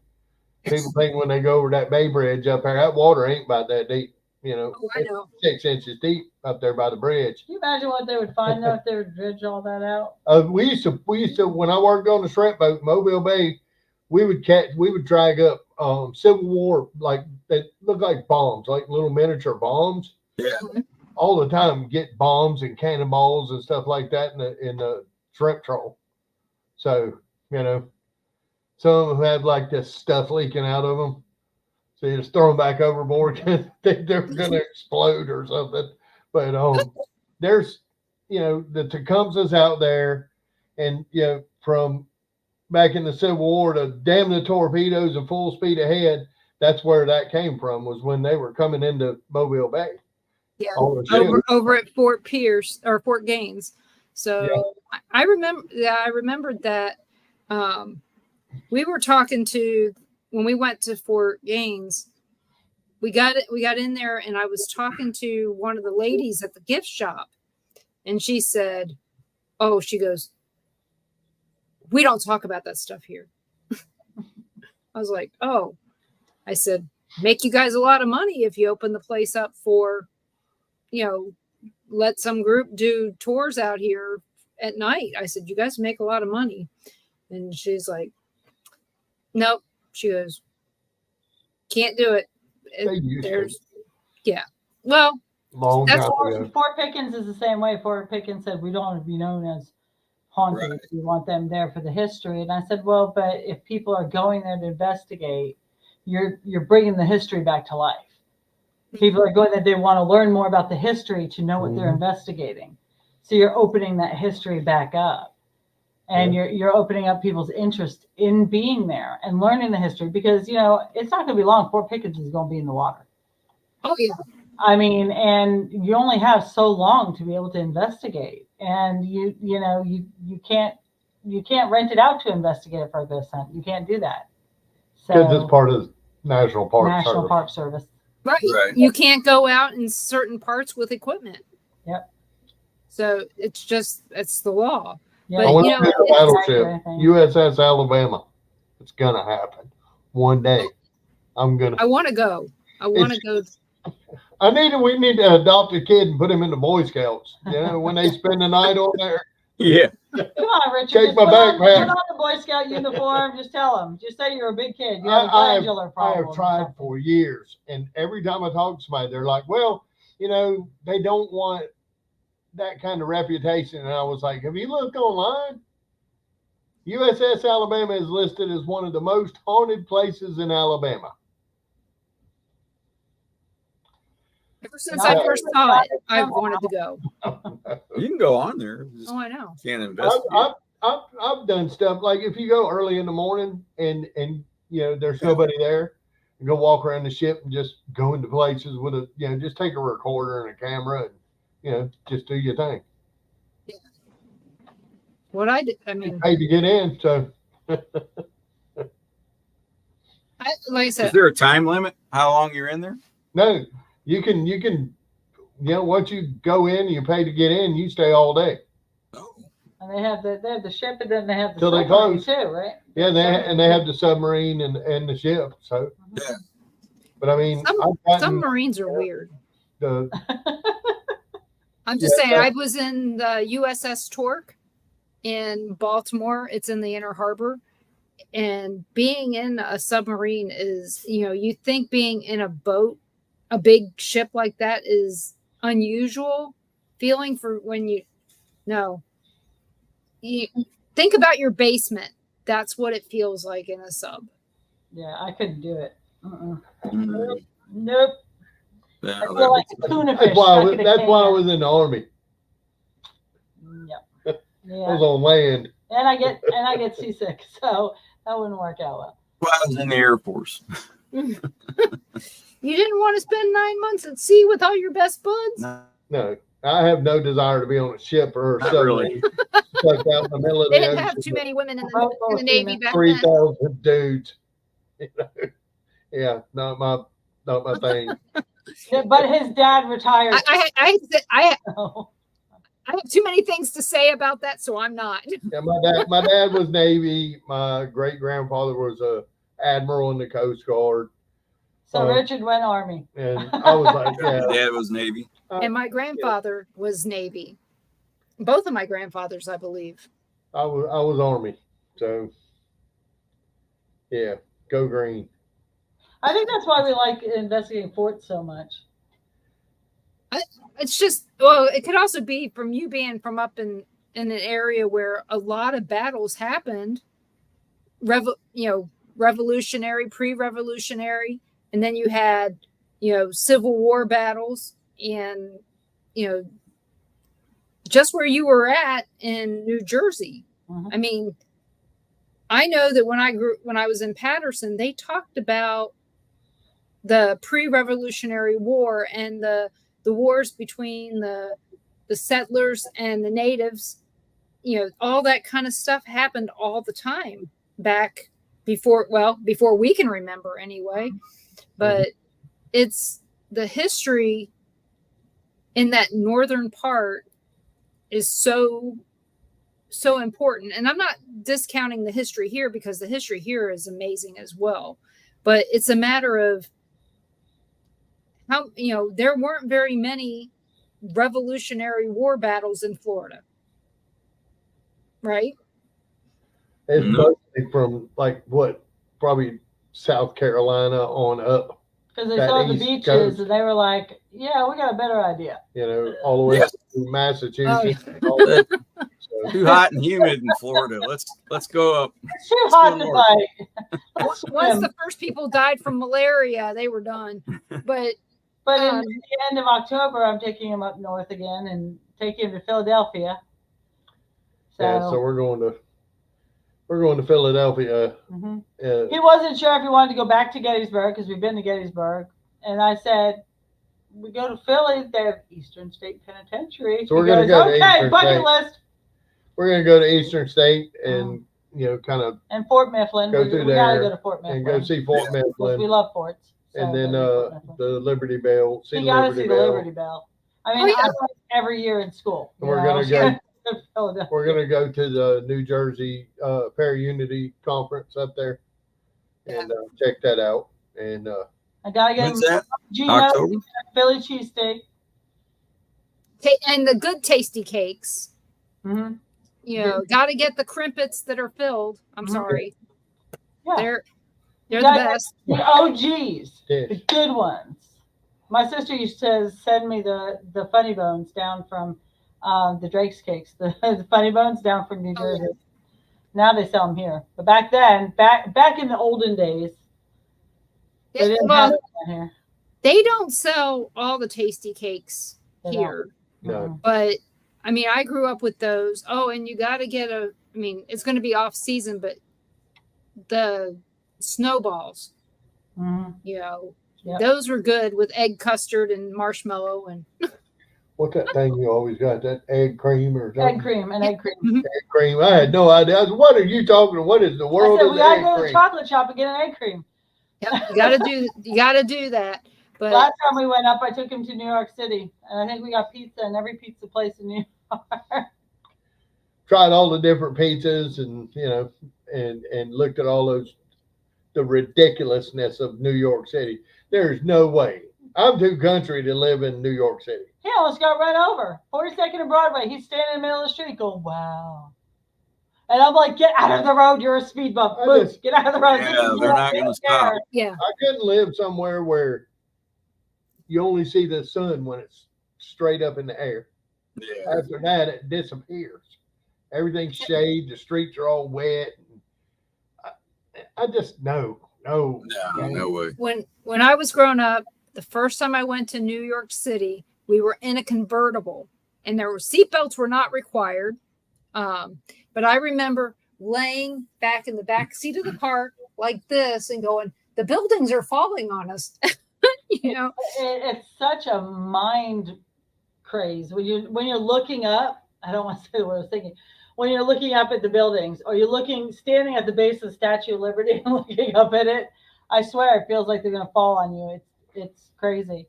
People think when they go over that Bay Bridge up there, that water ain't about that deep. Oh, I know. 6 inches deep up there by the bridge. Can you imagine what they would find though if they would dredge all that out? We used to when I worked on the shrimp boat, Mobile Bay, we would drag up Civil War, like they look like bombs, like little miniature bombs. Yeah. All the time, get bombs and cannonballs and stuff like that in the shrimp troll. So some of them had like this stuff leaking out of them. So you just throw them back overboard. They're going to explode or something. But there's the Tecumseh's out there, and from back in the Civil War, to damn the torpedoes and full speed ahead. That's where that came from, was when they were coming into Mobile Bay. Yeah, over at Fort Pierce or Fort Gaines. So yeah. I remembered that we were talking to, when we went to Fort Gaines, we got in there, and I was talking to one of the ladies at the gift shop, and she said, she goes, we don't talk about that stuff here. I was like, I said, make you guys a lot of money if you open the place up for, let some group do tours out here at night. I said, you guys make a lot of money. And she's like, nope. She goes, can't do it. Well, Fort Pickens is the same way. Fort Pickens said, we don't want to be known as haunted. Right. We want them there for the history. And I said, well, but if people are going there to investigate, you're bringing the history back to life. People are going there, they want to learn more about the history to know what they're investigating. So you're opening that history back up, and you're opening up people's interest in being there and learning the history, because it's not going to be long. Fort Pickens is going to be in the water. Oh yeah. I mean, and you only have so long to be able to investigate, and you can't rent it out to investigate a for a ghost hunt. You can't do that. Because it's part of the National Park Service. Right. You can't go out in certain parts with equipment. Yep. So it's the law. Yeah. But battleship, USS Alabama. It's gonna happen one day. I want to go. We need to adopt a kid and put him in the Boy Scouts. When they spend the night on there. Yeah. Come on, Richard. Take my backpack. Put on the Boy Scout uniform. Just tell them. Just say you're a big kid. You have a glandular problem. I have tried for years, and every time I talk to somebody, they're like, "Well, you know, they don't want that kind of reputation. And I was like, have you looked online? USS Alabama is listed as one of the most haunted places in Alabama. Ever since I first saw it, I wanted to go. You can go on there. Just Oh, I know. can't investigate. I've done stuff like if you go early in the morning and you know there's nobody there, and go walk around the ship and just go into places with a just take a recorder and a camera and just do your thing. Yeah. What I did, I mean, paid to get in, so like I said, is there a time limit? How long you're in there? no, you can once you go in, you pay to get in, you stay all day. Oh. And they have the ship, and then they have the Till they submarine close. too, right? Yeah, they have the submarine and the ship. So Yeah. but I mean, submarines are weird. The I'm just saying, I was in the USS Torque in Baltimore. It's in the Inner Harbor. And being in a submarine is, you think being in a boat, a big ship like that is unusual feeling for when you think about your basement. That's what it feels like in a sub. Yeah, I couldn't do it. Mm. Nope. Yeah, I feel like a tuna fish. that's why I was in the Army. Yep. I was on land. And I get seasick, so that wouldn't work out well. Well, I was in the Air Force. You didn't want to spend 9 months at sea with all your best buds? No, I have no desire to be on a ship or a submarine. Stuck out in the middle of They the didn't ocean have too many women in the Navy back then. 3,000 dudes. Yeah, not my thing. Yeah, but his dad retired. I have too many things to say about that, so I'm not. Yeah, my dad was Navy. My great grandfather was a admiral in the Coast Guard. So Richard went Army. And I was like, yeah. My dad was Navy. And my grandfather was Navy. Both of my grandfathers, I believe. I was Army. So yeah, go green. I think that's why we like investigating forts so much. It's just, well, it could also be from you being from up in an area where a lot of battles happened, revolutionary, pre-revolutionary, and then you had, Civil War battles, and, just where you were at in New Jersey. Mm-hmm. I mean, I know that when I was in Patterson, they talked about the pre-revolutionary war and the wars between the settlers and the natives. All that kind of stuff happened all the time back before we can remember anyway. But it's the history in that northern part is so important. And I'm not discounting the history here, because the history here is amazing as well. But it's a matter of how, there weren't very many Revolutionary War battles in Florida. Right? It's mostly from probably South Carolina on up. Because they saw the beaches coast. And they were like, yeah, we got a better idea. All the way to Massachusetts. Oh. Too hot and humid in Florida. Let's go up. It's too hot to fight. Once the first people died from malaria, they were done. But in the end of October, I'm taking him up north again and taking him to Philadelphia. So we're going to Philadelphia. Mm-hmm. He wasn't sure if he wanted to go back to Gettysburg, because we've been to Gettysburg, and I said, we go to Philly, they have Eastern State Penitentiary. So we're going to go to Eastern bucket State. List. We're going to go to Eastern State and kind of and Fort Mifflin. Go through we there gotta go to Fort Mifflin and go see Fort Mifflin. We love forts. So and then the Liberty Bell. You gotta see the Liberty Bell. I mean, I went every year in school. We're going to go. We're going to go to the New Jersey Para-Unity Conference up there and check that out. And I got to get October? Philly cheesesteak. And the good tasty cakes. Mm-hmm. Got to get the crimpets that are filled. I'm sorry. Yeah. They're the best. The OGs, the good ones. My sister used to send me the funny bones down from the Drake's cakes, the funny bones down from New Jersey. yeah. Now they sell them here, but back then, back in the olden days, they didn't have Well, it down here. they don't sell all the tasty cakes They here, No. but I mean, I grew up with those. Oh, and you got to get I mean, it's going to be off season, but the snowballs, Mm-hmm. you know, Yep. those were good with egg custard and marshmallow and What's that thing you always got? That egg cream or something? Egg cream and egg cream. Egg cream. I had no idea. I said, what are you talking about? What is the I world said of we gotta egg go to the cream? chocolate shop and get an egg cream. yep, you got to do that. But Last time we went up, I took him to New York City, and I think we got pizza in every pizza place in New York. Tried all the different pizzas and, you know, and looked at all those, the ridiculousness of New York City. There's no way. I'm too country to live in New York City. He almost got run over. 42nd and Broadway. He's standing in the middle of the street going, wow. And I'm like, get out of the road. You're a speed bump. I Boom, just- get out of the road. Yeah, This is they're what not we gonna don't stop. care. yeah, I couldn't live somewhere where you only see the sun when it's straight up in the air. Yeah. After that, it disappears. Everything's shade. The streets are all wet. I just no. No, no way. when I was growing up, the first time I went to New York City, we were in a convertible, and there were seatbelts were not required. But I remember laying back in the back seat of the car like this and going, "The buildings are falling on us." You know, It's such a mind craze when you're looking up. I don't want to say what I was thinking. When you're looking up at the buildings, or you're standing at the base of the Statue of Liberty and looking up at it, I swear it feels like they're gonna fall on you. It's crazy.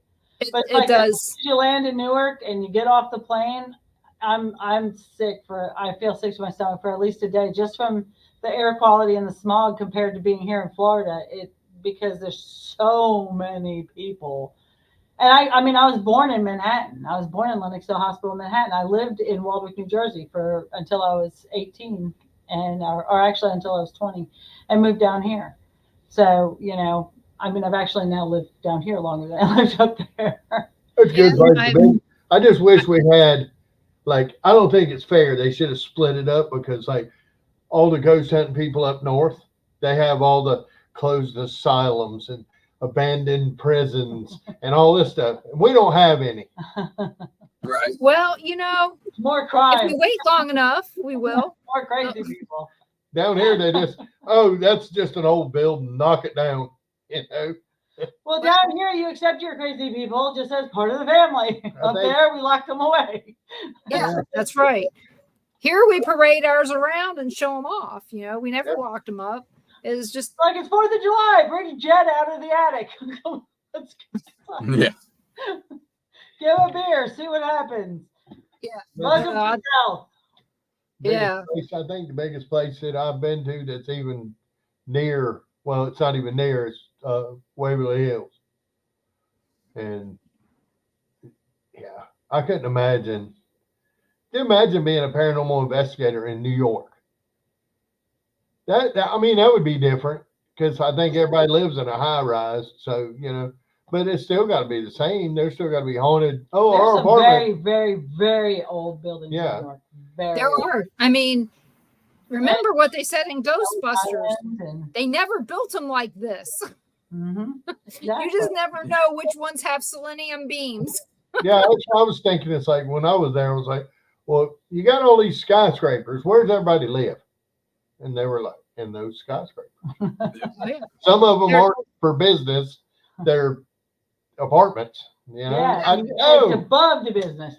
But it does. As you land in Newark and you get off the plane, I'm sick I feel sick to my stomach for at least a day just from the air quality and the smog compared to being here in Florida. Because there's so many people. And I mean, I was born in Manhattan. I was born in Lenox Hill Hospital in Manhattan. I lived in Waldwick, New Jersey until I was 18 or actually until I was 20 and moved down here. So, you know, I mean, I've actually now lived down here longer than I lived up there. It's a good Yeah, place to be. I just wish we had, like, I don't think it's fair. They should have split it up because, like, all the ghost hunting people up north, they have all the closed asylums and abandoned prisons and all this stuff. And we don't have any. Right. Well, you know, More if crime, we wait long enough, we will. more crazy people. Down here, they just, oh, that's just an old building. Knock it down. You know? Well, down here, you accept your crazy people just as part of the family. Up think- there, we locked them away. Yeah, that's right. Here we parade ours around and show them off. You know, we never Yep. locked them up. It was just Like it's 4th of July. Bring Jed out of the attic. Let's Yeah. give a beer. See what happens. yeah. Welcome Uh, to South. Yeah. Place, I think the biggest place that I've been to that's even near, well, it's not even near, it's Waverly Hills. And yeah, I couldn't imagine. Can you imagine being a paranormal investigator in New York? I mean, that would be different because I think everybody lives in a high rise. So, you know, but it's still got to be the same. There's still got to be haunted. Oh, There's our some apartment. very, very, very old buildings Yeah. in New York. Very There old. are. I mean, remember what they said in Ghostbusters? And, They never built them like this. mhm. You just never know which ones have selenium beams. Yeah, that's what I was thinking. It's like when I was there, I was like, well, you got all these skyscrapers. Where does everybody live? And they were like, in those skyscrapers. Yeah. Some of them They're- aren't for business. They're apartments. You know, Yeah, I it's know. above the business.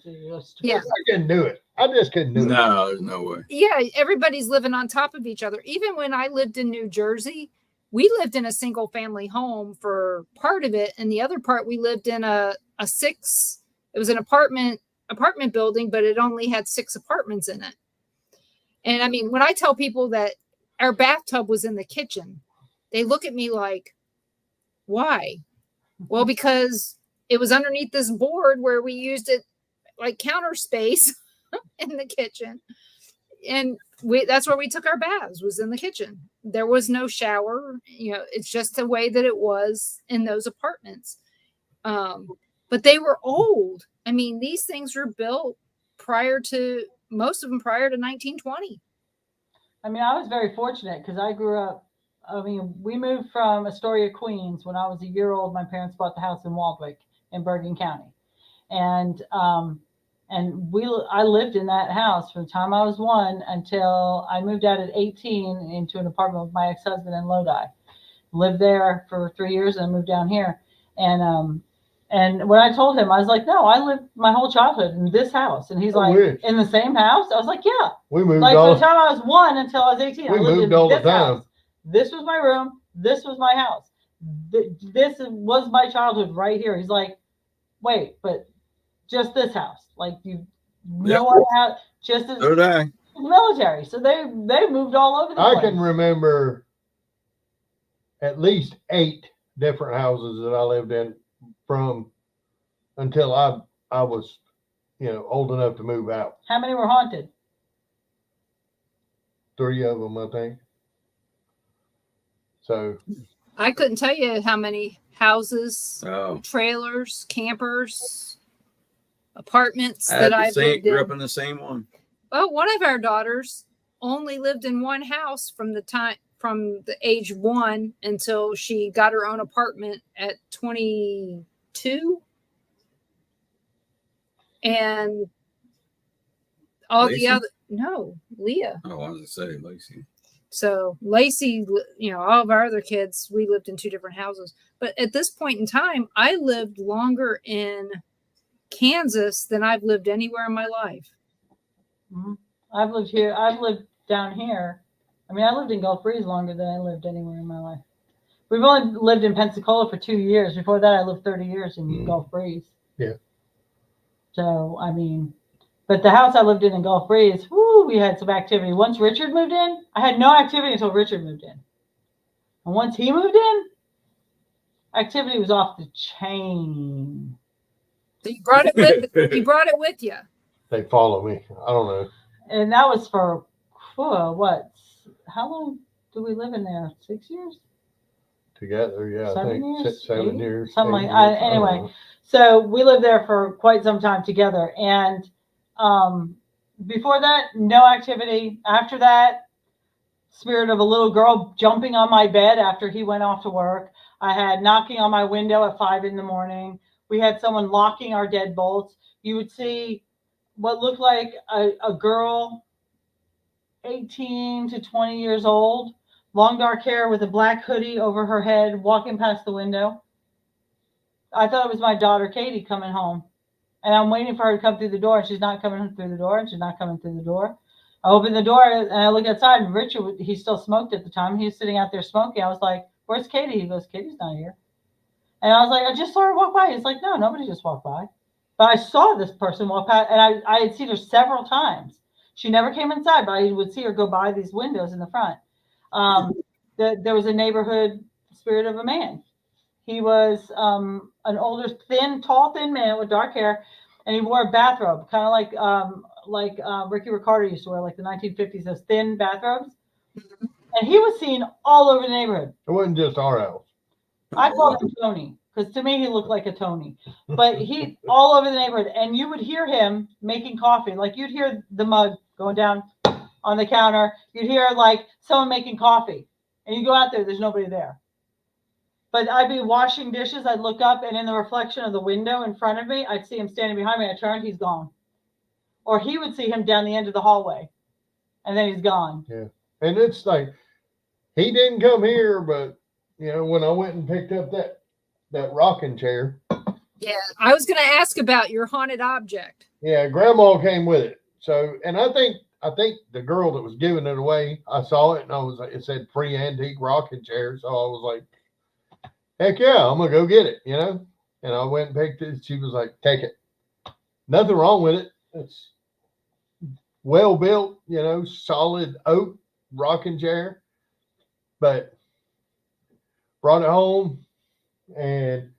Yeah. I couldn't do it. I just couldn't do it. No, there's no way. Yeah, everybody's living on top of each other. Even when I lived in New Jersey, we lived in a single family home for part of it, and the other part we lived in a six. It was an apartment building, but it only had 6 apartments in it. And I mean, when I tell people that our bathtub was in the kitchen, they look at me like, "Why?" Well, because it was underneath this board where we used it like counter space in the kitchen. And that's where we took our baths, was in the kitchen. There was no shower. You know, it's just the way that it was in those apartments. but they were old. I mean, these things were built most of them prior to 1920. I mean, I was very fortunate because I grew up. I mean, we moved from Astoria, Queens when I was a year old. My parents bought the house in Waldwick in Bergen County, and I lived in that house from the time I was 1 until I moved out at 18 into an apartment with my ex-husband in Lodi. Lived there for 3 years and moved down here. And when I told him, I was like, no, I lived my whole childhood in this house. And he's like, weird. in the same house? I was like, yeah. We moved Like all from the time I was 1 until I was 18. we I lived moved in all the this time. house. This was my room. This was my house. This was my childhood right here. He's like, wait, but just this house. Like no other house, just as So did I. military. So they moved all over the place. I can remember at least 8 different houses that I lived in from until I was, old enough to move out. How many were haunted? 3 of them, I think. So I couldn't tell you how many houses, Oh, trailers, campers, apartments I had that the I've same, lived grew up in. in the same one. Well, one of our daughters only lived in one house from the age 1 until she got her own apartment at 22. And all Lacey? Leah. Oh, I was to say Lacey. So Lacey, all of our other kids, we lived in 2 different houses. But at this point in time, I lived longer in Kansas than I've lived anywhere in my life. Mm-hmm. I've lived here. I've lived down here. I mean, I lived in Gulf Breeze longer than I lived anywhere in my life. We've only lived in Pensacola for 2 years. Before that, I lived 30 years in Gulf Breeze. Yeah. So, I mean, but the house I lived in Gulf Breeze, we had some activity. Once Richard moved in, I had no activity until Richard moved in. And once he moved in, activity was off the chain. So you brought it with you. they follow me. I don't know. And that was for what? How long did we live in there? 6 years? Together, yeah. 7 I think years? 7 8? years. Something 8 like years, anyway. So we lived there for quite some time together. And before that, no activity. After that, spirit of a little girl jumping on my bed after he went off to work. I had knocking on my window at 5 a.m. We had someone locking our deadbolts. You would see what looked like a girl, 18 to 20 years old, long dark hair with a black hoodie over her head, walking past the window. I thought it was my daughter, Katie, coming home. And I'm waiting for her to come through the door, and she's not coming through the door, and she's not coming through the door. I open the door, and I look outside, and Richard, he still smoked at the time. He was sitting out there smoking. I was like, where's Katie? He goes, Katie's not here. And I was like, I just saw her walk by. He's like, no, nobody just walked by. But I saw this person walk past, and I had seen her several times. She never came inside, but I would see her go by these windows in the front. There was a neighborhood spirit of a man. He was an older, tall, thin man with dark hair, and he wore a bathrobe, kind of like Ricky Ricardo used to wear, like the 1950s, those thin bathrobes. And he was seen all over the neighborhood. It wasn't just our house. I called him Tony because to me he looked like a Tony, but he all over the neighborhood. And you would hear him making coffee, like you'd hear the mug going down on the counter. You'd hear like someone making coffee, and you go out there, there's nobody there. But I'd be washing dishes. I'd look up, and in the reflection of the window in front of me, I'd see him standing behind me. I turned, he's gone. Or he would see him down the end of the hallway, and then he's gone. Yeah. And it's like, he didn't come here, but, when I went and picked up that rocking chair. Yeah, I was going to ask about your haunted object. Yeah, Grandma came with it. So, and I think the girl that was giving it away, I saw it, and I was like, it said free antique rocking chair. So I was like, heck yeah, I'm gonna go get it, And I went and picked it. She was like, take it. Nothing wrong with it. It's well built, solid oak rocking chair. But brought it home, and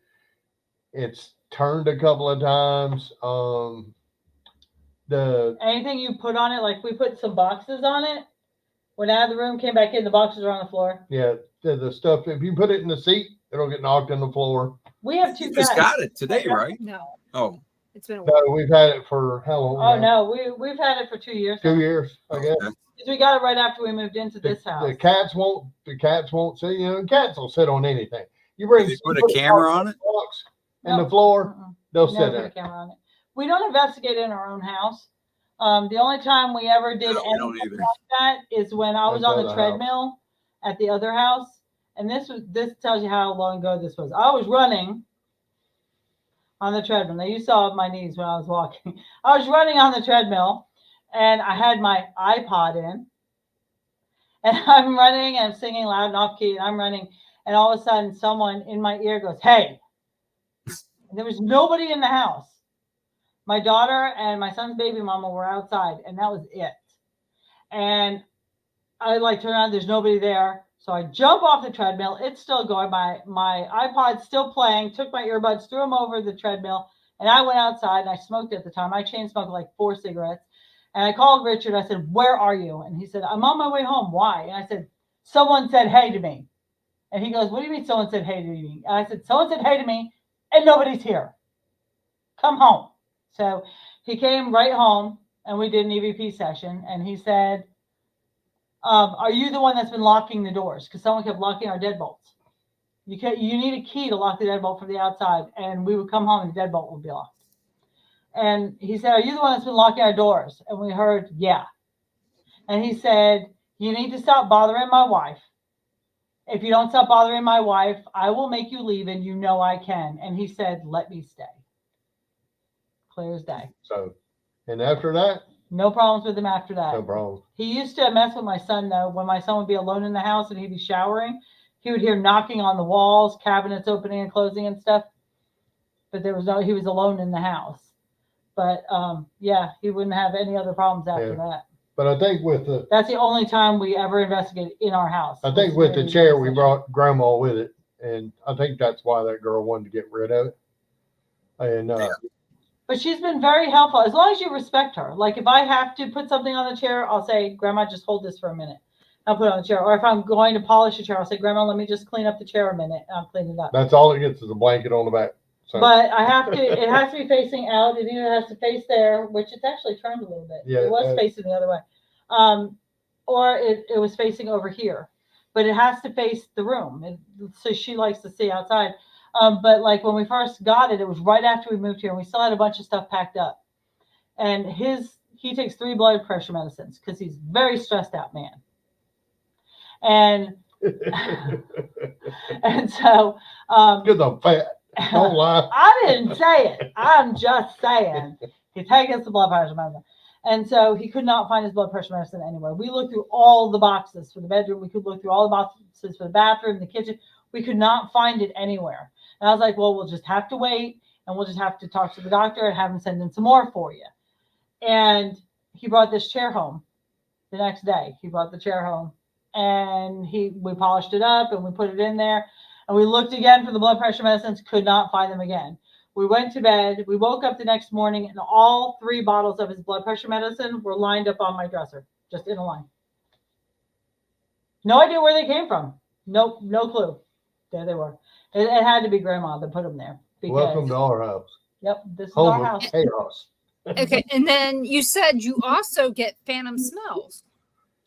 it's turned a couple of times. Anything you put on it, like we put some boxes on it. Went out of the room, came back in, the boxes are on the floor. Yeah, the stuff. If you put it in the seat, It'll get knocked on the floor. We have two You just cats. got it today, right? No, Oh, it's been a while. No, we've had it for how long? Oh now? no, we've had it for 2 years. 2 now. years, I guess. okay. We got it right after we moved into this house. The cats won't see, you know, cats will sit on anything. You bring Did you put a camera on it? box in No. the floor, Mm-mm. they'll Never sit put a there. camera on it. We don't investigate in our own house. The only time we ever did No, we don't anything either. like that is when I was At on the the other treadmill at the other house. And this tells you how long ago this was. I was running on the treadmill. Now you saw my knees when I was walking. I was running on the treadmill and I had my iPod in. And I'm running and I'm singing loud and off key and I'm running. And all of a sudden someone in my ear goes, "Hey." And there was nobody in the house. My daughter and my son's baby mama were outside, and that was it. And I turn around, there's nobody there. So I jump off the treadmill. It's still going. My iPod's still playing. Took my earbuds, threw them over the treadmill, and I went outside and I smoked at the time. I chain smoked like 4 cigarettes. And I called Richard. I said, "Where are you?" And he said, "I'm on my way home." "Why?" And I said, "Someone said hey to me." And he goes, "What do you mean someone said hey to me?" And I said, "Someone said hey to me and nobody's here. Come home." So he came right home and we did an EVP session. And he said, "Are you the one that's been locking the doors? Because someone kept locking our deadbolts. You need a key to lock the deadbolt from the outside." And we would come home and the deadbolt would be locked. And he said, "Are you the one that's been locking our doors?" And we heard, "Yeah." And he said, "You need to stop bothering my wife. If you don't stop bothering my wife, I will make you leave, and you know I can." And he said, "Let me stay." Clear as day. So, and after that, No problems with him after that. no problem. He used to mess with my son, though. When my son would be alone in the house and he'd be showering, he would hear knocking on the walls, cabinets opening and closing and stuff. But he was alone in the house. But yeah, he wouldn't have any other problems after that. But I think that's the only time we ever investigated in our house. I think with the chair, we brought grandma with it. And I think that's why that girl wanted to get rid of it. And, but she's been very helpful as long as you respect her. Like if I have to put something on the chair, I'll say, "Grandma, just hold this for a minute." I'll put it on the chair. Or if I'm going to polish a chair, I'll say, "Grandma, let me just clean up the chair a minute." And I'll clean it up. that's all it gets is a blanket on the back. So. But it has to be facing out. It either has to face there, which it's actually turned a little bit. Yeah, it was facing the other way. Or it was facing over here. But it has to face the room. So she likes to see outside. But like when we first got it, it was right after we moved here, and we still had a bunch of stuff packed up. And he takes 3 blood pressure medicines because he's a very stressed out man. And and so because I'm fat. Don't lie. I didn't say it. I'm just saying he takes the blood pressure medicine. And so he could not find his blood pressure medicine anywhere. We looked through all the boxes for the bedroom. We could look through all the boxes for the bathroom, the kitchen. We could not find it anywhere. And I was like, "Well, we'll just have to wait, and we'll just have to talk to the doctor and have him send in some more for you." And he brought this chair home the next day. He brought the chair home, and we polished it up, and we put it in there. And we looked again for the blood pressure medicines, could not find them again. We went to bed. We woke up the next morning, and all 3 bottles of his blood pressure medicine were lined up on my dresser, just in a line. No idea where they came from. Nope, no clue. There they were. It had to be Grandma that put them there. Welcome to our house. Yep, this is Home our of house. chaos. Okay, and then you said you also get phantom smells.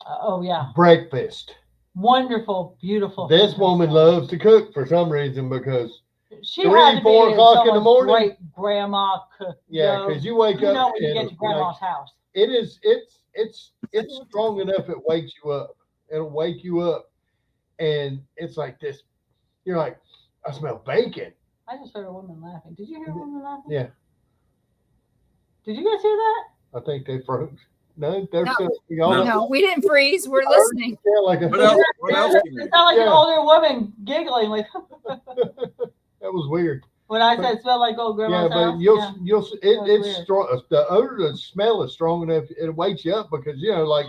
Oh yeah, Breakfast. wonderful, beautiful. This woman loves to cook for some reason because she 3, had to 4 be o'clock in the morning. Great grandma cook. Yeah, because you wake You up know when you and get to Grandma's house. it's strong enough it wakes you up. It'll wake you up, and it's like this. You're like, "I smell bacon." I just heard a woman laughing. Did you hear a woman laughing? Yeah. Did you guys hear that? I think they froze. No, they're No. still. No, we didn't freeze. We're listening. Yeah, like What else? What else? It sounded like an older woman giggling, like that was weird. when I said smell like old Grandma's Yeah, but house. it's weird. strong. The odor, the smell is strong enough. It wakes you up because like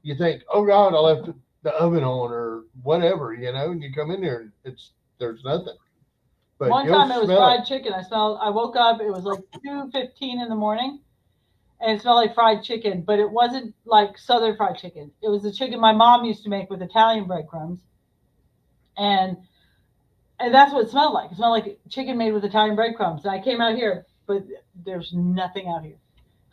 you think, "Oh God, I left the oven on or whatever," and you come in there and there's nothing. But One time it was smell fried chicken. I woke up, it was like 2:15 in the morning, and it smelled like fried chicken, but it wasn't like Southern fried chicken. It was the chicken my mom used to make with Italian breadcrumbs. And And that's what it smelled like. It smelled like chicken made with Italian breadcrumbs. And I came out here, but there's nothing out here.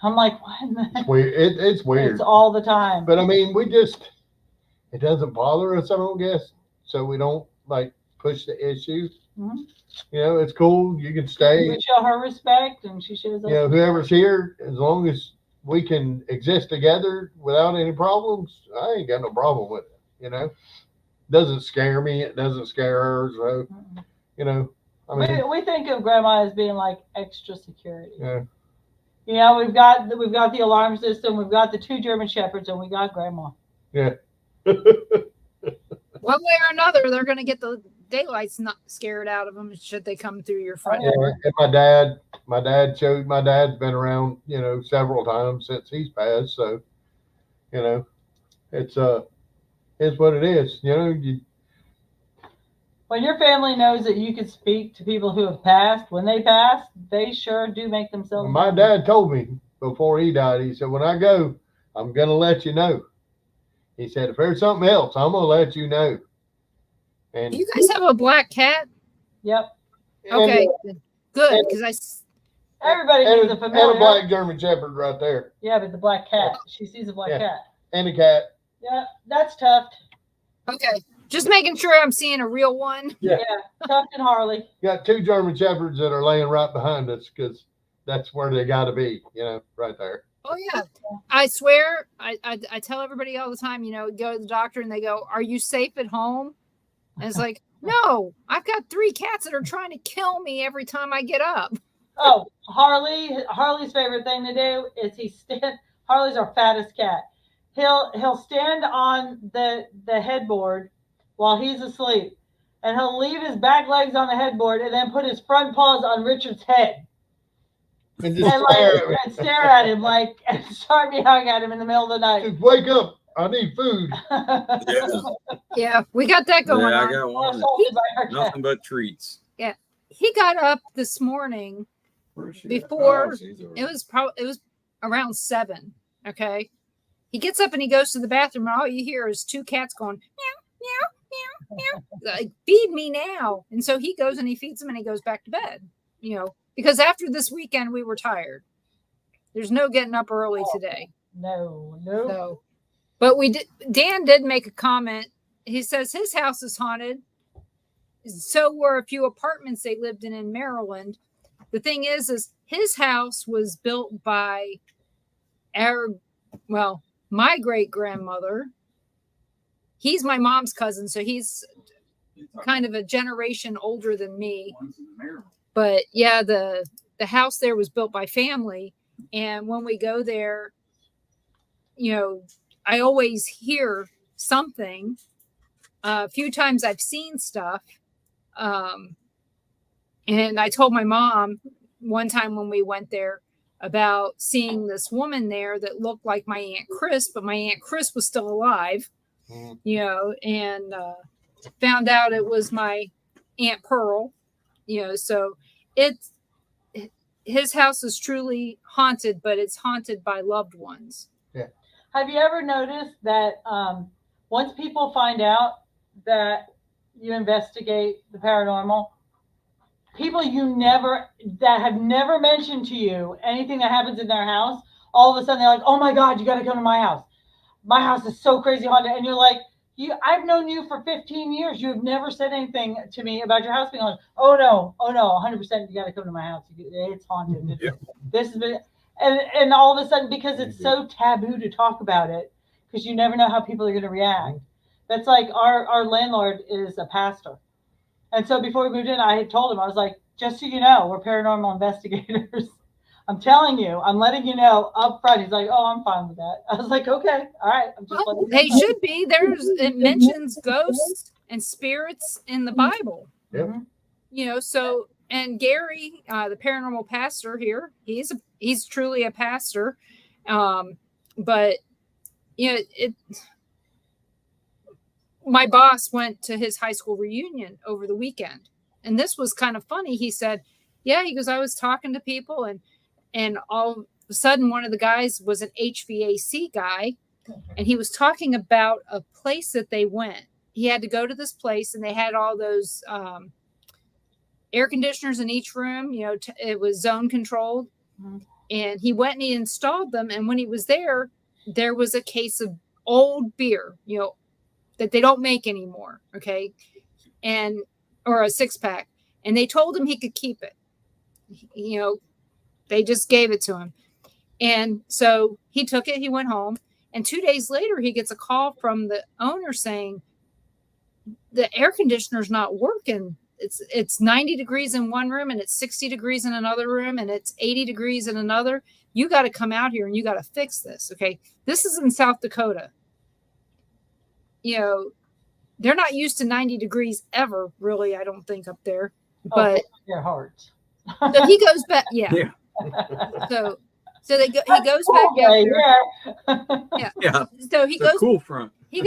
I'm like, what in the It's weird. It's weird. It's all the time. But I mean, it doesn't bother us, I don't guess. So we don't like push the issue. Mhm. You know, it's cool. You can stay. We show her respect and she shows us. You know, whoever's here, as long as we can exist together without any problems, I ain't got no problem with it. You know, doesn't scare me. It doesn't scare her. So, you know, I mean, we think of grandma as being like extra security. yeah. You know, we've got the alarm system, we've got the 2 German shepherds, and we got grandma. Yeah. One way or another, they're going to get the daylight's not scared out of them should they come through your front door. And my dad's been around, you know, several times since he's passed. So, you know, it's what it is. You know, when your family knows that you can speak to people who have passed, when they pass, they sure do make themselves. My dad told me before he died, he said, when I go, I'm going to let you know. He said, if there's something else, I'm going to let you know. And You guys have a black cat? Yep. Okay, good. Because Everybody needs a familiar. And a black German Shepherd right there. Yeah, but the black cat. She sees a black cat. And a cat. Yeah, that's tough. Okay, just making sure I'm seeing a real one. Yeah. Tough and Harley. Got 2 German Shepherds that are laying right behind us because that's where they got to be, you know, right there. Oh yeah, I swear. I tell everybody all the time. You know, go to the doctor and they go, "Are you safe at home?" And it's like, no, I've got 3 cats that are trying to kill me every time I get up. Oh, Harley's favorite thing to do is Harley's our fattest cat. He'll stand on the headboard while he's asleep, and he'll leave his back legs on the headboard and then put his front paws on Richard's head And just stare and stare at him and start meowing at him in the middle of the night. Just wake up. I need food. Yeah, we got that going Yeah, I on. got one. Nothing but treats. Yeah, he got up this morning before it was around 7. Okay, he gets up and he goes to the bathroom, and all you hear is 2 cats going meow meow meow meow, like feed me now. And so he goes and he feeds them and he goes back to bed. You know, because after this weekend we were tired. There's no getting up early today. No. So, but Dan did make a comment. He says his house is haunted. So were a few apartments they lived in Maryland. The thing is his house was built by my great grandmother. He's my mom's cousin, so he's kind of a generation older than me. But yeah, the house there was built by family, and when we go there, you know, I always hear something. A few times I've seen stuff. And I told my mom one time when we went there about seeing this woman there that looked like my Aunt Chris, but my Aunt Chris was still alive, you know, and found out it was my Aunt Pearl, you know, so his house is truly haunted, but it's haunted by loved ones. Yeah. Have you ever noticed that once people find out that you investigate the paranormal, people that have never mentioned to you anything that happens in their house, all of a sudden they're like, oh my God, you got to come to my house. My house is so crazy haunted. And you're like, I've known you for 15 years. You have never said anything to me about your house being haunted. Oh no, 100%. You got to come to my house. It's haunted. Yeah. This has been, and all of a sudden, because it's so taboo to talk about it, because you never know how people are going to react. That's like our landlord is a pastor. And so before we moved in, I had told him, I was like, just so you know, we're paranormal investigators. I'm telling you, I'm letting you know up front. He's like, oh, I'm fine with that. I was like, okay, all right. I'm just Well, they should be. It mentions ghosts and spirits in the Bible. Yep. You know, so, and Gary, the paranormal pastor here, he's truly a pastor. But, you know, my boss went to his high school reunion over the weekend. And this was kind of funny. He said, yeah, he goes, I was talking to people and all of a sudden one of the guys was an HVAC guy, and he was talking about a place that they went. He had to go to this place, and they had all those air conditioners in each room. You know, it was zone controlled. Mhm. And he went and he installed them. And when he was there was a case of old beer, you know, that they don't make anymore. Okay. And, or a 6-pack. And they told him he could keep it. You know, they just gave it to him. And so he took it, he went home. And 2 days later, he gets a call from the owner saying, the air conditioner's not working. It's 90 degrees in one room and it's 60 degrees in another room and it's 80 degrees in another. You got to come out here and you got to fix this. Okay. This is in South Dakota. You know, they're not used to 90 degrees ever, really, I don't think, up there. But your heart. so he goes back. Yeah. So he goes back out there. Yeah. So he goes cool front. He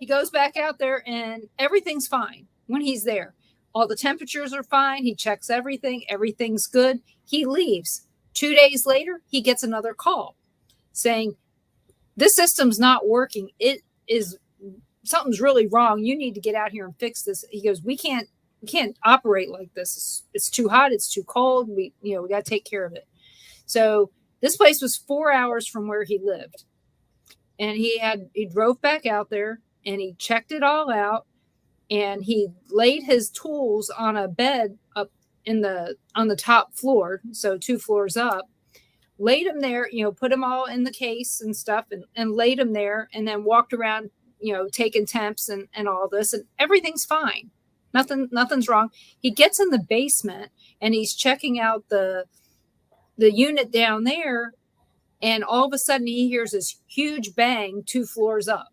goes back out there and everything's fine when he's there. All the temperatures are fine. He checks everything. Everything's good. He leaves. 2 days later, he gets another call saying, this system's not working. Something's really wrong. You need to get out here and fix this. He goes, we can't operate like this. It's too hot. It's too cold. We got to take care of it. So this place was 4 hours from where he lived. And he drove back out there and he checked it all out. And he laid his tools on a bed up on the top floor. So 2 floors up, laid them there, put them all in the case and stuff and laid them there and then walked around, taking temps and all this, and everything's fine. Nothing's wrong. He gets in the basement and he's checking out the unit down there. And all of a sudden he hears this huge bang 2 floors up.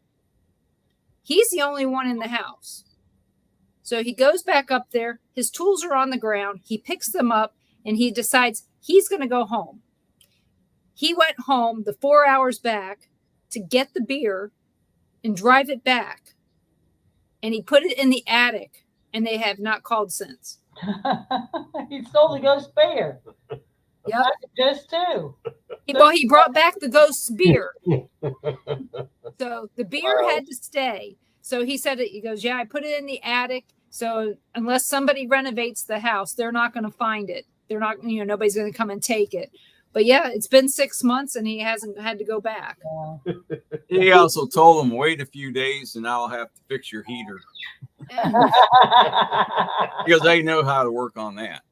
He's the only one in the house. So he goes back up there. His tools are on the ground. He picks them up and he decides he's going to go home. He went home the 4 hours back to get the beer and drive it back. And he put it in the attic and they have not called since. He stole the ghost beer. Yep. Ghost too. He brought back the ghost's beer. So the beer had to stay. So he said it. He goes, yeah, I put it in the attic. So unless somebody renovates the house, they're not going to find it. They're not, nobody's going to come and take it. But yeah, it's been 6 months and he hasn't had to go back. Yeah. He also told them, wait a few days and I'll have to fix your heater. Because they know how to work on that.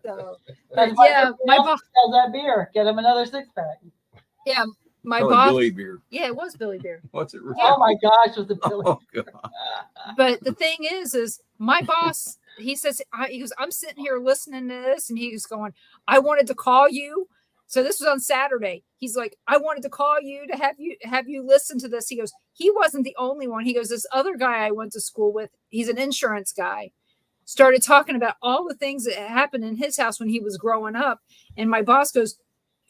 So, but yeah, my boss sells that beer. Get him another 6-pack. Yeah, my Probably boss. Billy beer. Yeah, it was Billy Beer. What's it? Oh my gosh, was it Billy? Oh God. But the thing is my boss, he says, he goes, I'm sitting here listening to this, and he's going, I wanted to call you. So this was on Saturday. He's like, I wanted to call you to have you listen to this. He goes, he wasn't the only one. He goes, this other guy I went to school with, he's an insurance guy, started talking about all the things that happened in his house when he was growing up. And my boss goes,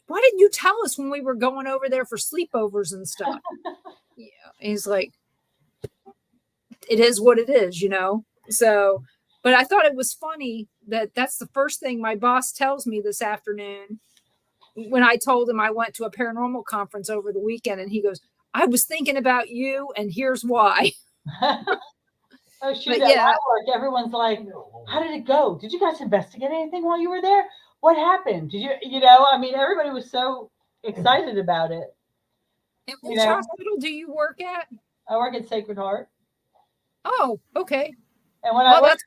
why didn't you tell us when we were going over there for sleepovers and stuff? Yeah. He's like, it is what it is, So, but I thought it was funny that that's the first thing my boss tells me this afternoon when I told him I went to a paranormal conference over the weekend. And he goes, I was thinking about you and here's why. Oh, shoot. But yeah. At work, everyone's like, how did it go? Did you guys investigate anything while you were there? What happened? Did everybody was so excited about it. And which hospital do you work at? I work at Sacred Heart. Oh, okay. And when I worked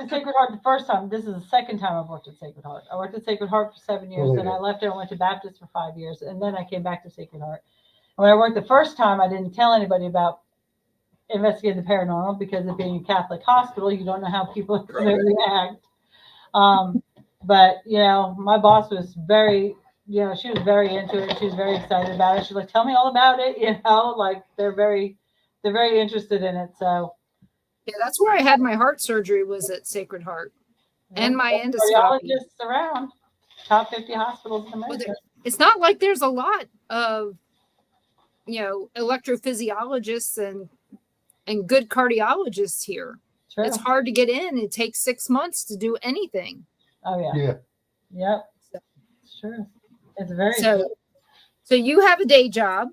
at Sacred Heart the first time, this is the second time I've worked at Sacred Heart. I worked at Sacred Heart for 7 years, then I left there and went to Baptist for 5 years, and then I came back to Sacred Heart. And when I worked the first time, I didn't tell anybody about investigating the paranormal because of being a Catholic hospital, you don't know how people are going to react. But, my boss was very, she was very into it. She was very excited about it. She's like, tell me all about it. Like they're very interested in it. So. Yeah, that's where I had my heart surgery, was at Sacred Heart, and my endoscopy. Cardiologists around, top 50 hospitals in America. Well, it's not like there's a lot of, electrophysiologists and good cardiologists here. True. It's hard to get in. It takes 6 months to do anything. Oh yeah. Yeah. Yep. It's true. It's very so. So you have a day job.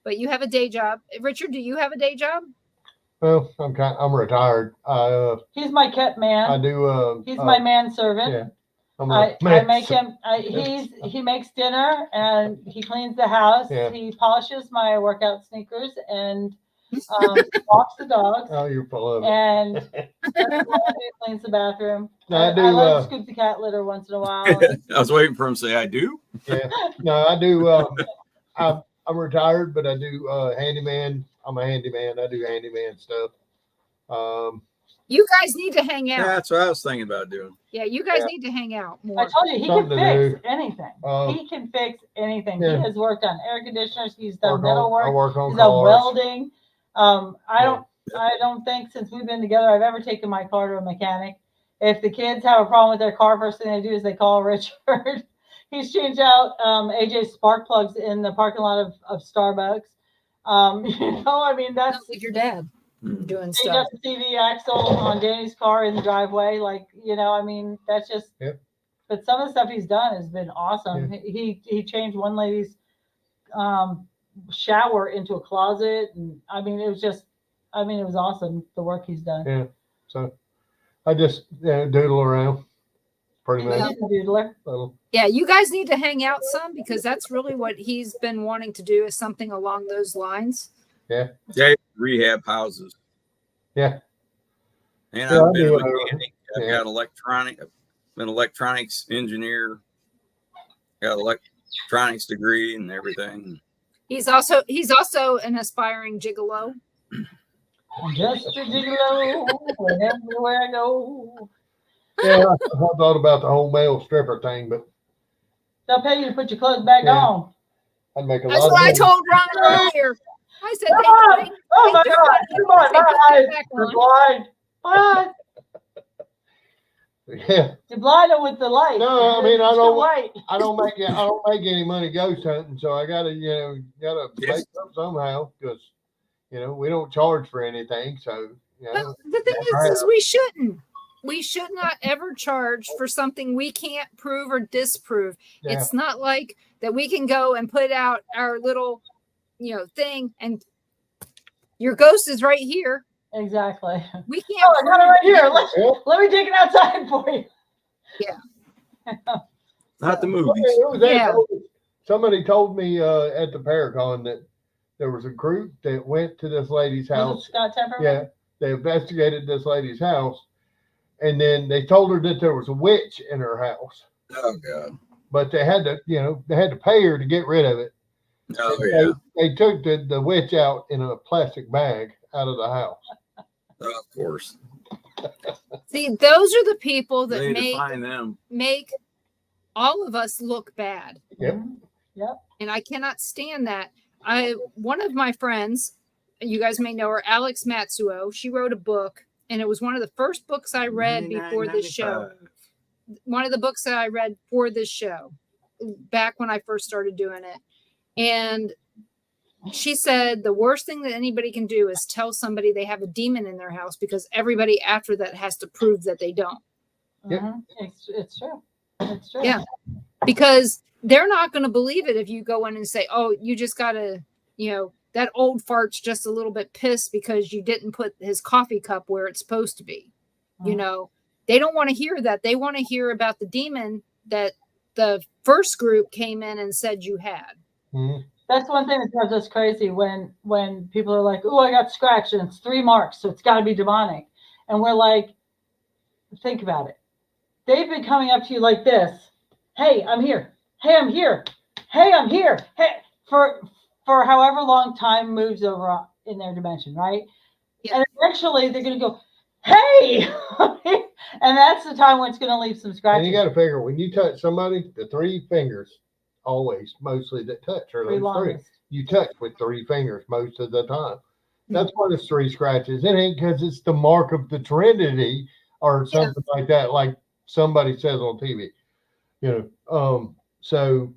but you have a day job. Richard, do you have a day job? Well, I'm retired. He's my kept man. I do. He's my manservant. Yeah. I make him. He makes dinner and he cleans the house. Yeah. He polishes my workout sneakers and walks the dogs. Oh, you're full of it. And cleans the bathroom. I do. I like to scoop the cat litter once in a while. I was waiting for him to say, I do. Yeah. No, I do. I'm retired, but I do handyman. I'm a handyman. I do handyman stuff. You guys need to hang out. Yeah, that's what I was thinking about doing. Yeah, you guys need to hang out more. I told you, he can fix anything. He can fix anything. Yeah. He has worked on air conditioners. He's done metal I work. work on He's done cars. welding. I don't think since we've been together I've ever taken my car to a mechanic. If the kids have a problem with their car, first thing they do is they call Richard. He's changed out AJ's spark plugs in the parking lot of Starbucks. I mean, that's Sounds like your dad doing he stuff. does the CV axle on Danny's car in the driveway. I mean, that's just. Yep. But some of the stuff he's done has been awesome. Yeah. He changed one lady's shower into a closet, and I mean, it was awesome the work he's done. Yeah. So I just doodle around, pretty much. Doodler. Yeah, you guys need to hang out some because that's really what he's been wanting to do is something along those lines. Yeah. Yeah, rehab houses. Yeah. And Yeah, I've been a mechanic. I've Yeah. got been an electronics engineer. Got electronics degree and everything. He's also an aspiring gigolo. I'm just a gigolo everywhere I go. Yeah, I thought about the whole male stripper thing, but They'll pay you to put your clothes back on. I'd make a That's lot what of I money. told Ron earlier. I said, Come on. Oh my God! Come on, my eyes are blind. What? Yeah. You're blinded with the light. No, I mean, It's too white. I don't make any money ghost hunting, so I gotta make up somehow because we don't charge for anything. So But the thing is we should not ever charge for something we can't prove or disprove. Yeah. It's not like that we can go and put out our little thing and your ghost is right here. Exactly. We can't. Oh, I got it right here. Let me take it outside for you. Yeah. Not the movies. Yeah. Somebody told me at the Paracon that there was a group that went to this lady's Was house. it Scott Temperman? Yeah, they investigated this lady's house, and then they told her that there was a witch in her house. Oh God! But they had to pay her to get rid of it. Oh yeah. They took the witch out in a plastic bag out of the house. Oh, of course. See, those are the people that They need to find them. make all of us look bad. Yep. Yep. And I cannot stand that. One of my friends, you guys may know her, Alex Matsuo, she wrote a book, and it was one of the first books I read before this show. One of the books that I read for this show back when I first started doing it. And she said the worst thing that anybody can do is tell somebody they have a demon in their house because everybody after that has to prove that they don't. Yep. It's true. It's true. Yeah. Because they're not going to believe it if you go in and say, oh, you just got to, that old fart's just a little bit pissed because you didn't put his coffee cup where it's supposed to be. They don't want to hear that. They want to hear about the demon that the first group came in and said you had. Mm-hmm. That's one thing that drives us crazy when people are like, oh, I got scratched and it's 3 marks, so it's got to be demonic. And we're like, think about it. They've been coming up to you like this. Hey, I'm here. Hey, I'm here. Hey, I'm here. Hey, for however long time moves over in their dimension, right? Yeah. And eventually they're going to go, hey, and that's the time when it's going to leave some scratches. And you got to figure when you touch somebody, the 3 fingers always mostly that touch are those 3. You touch with 3 fingers most of the time. That's why there's 3 scratches. It ain't because it's the mark of the Trinity or something like that, like somebody says on TV. So.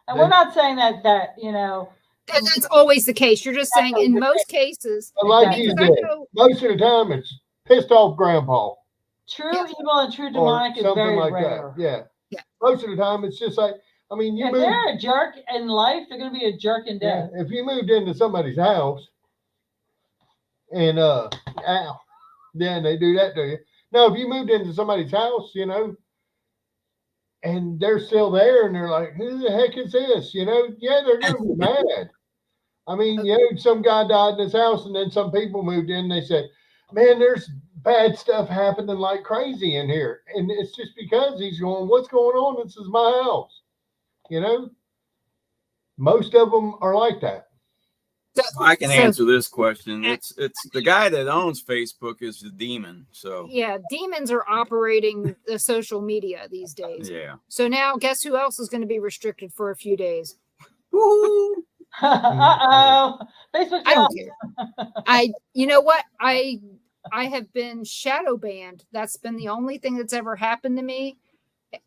And we're not saying that that's always the case. You're just saying in most cases. Like you said, most of the time it's pissed off grandpa. True evil and true demonic is very like rare. That. Yeah. Most of the time it's just like, I mean, if they're a jerk in life, they're going to be a jerk in death. If you moved into somebody's house and then they do that to you. No, if you moved into somebody's house, you know, and they're still there and they're like, who the heck is this? You know, yeah, they're going to be mad. I mean, you know, some guy died in his house and then some people moved in and they said, man, there's bad stuff happening like crazy in here. And it's just because he's going, what's going on? This is my house. You know, most of them are like that. I can answer this question. It's the guy that owns Facebook is the demon. So yeah, demons are operating the social media these days. Yeah. So now guess who else is going to be restricted for a few days? Uh-oh. Facebook. I don't care. You know what? I have been shadow banned. That's been the only thing that's ever happened to me,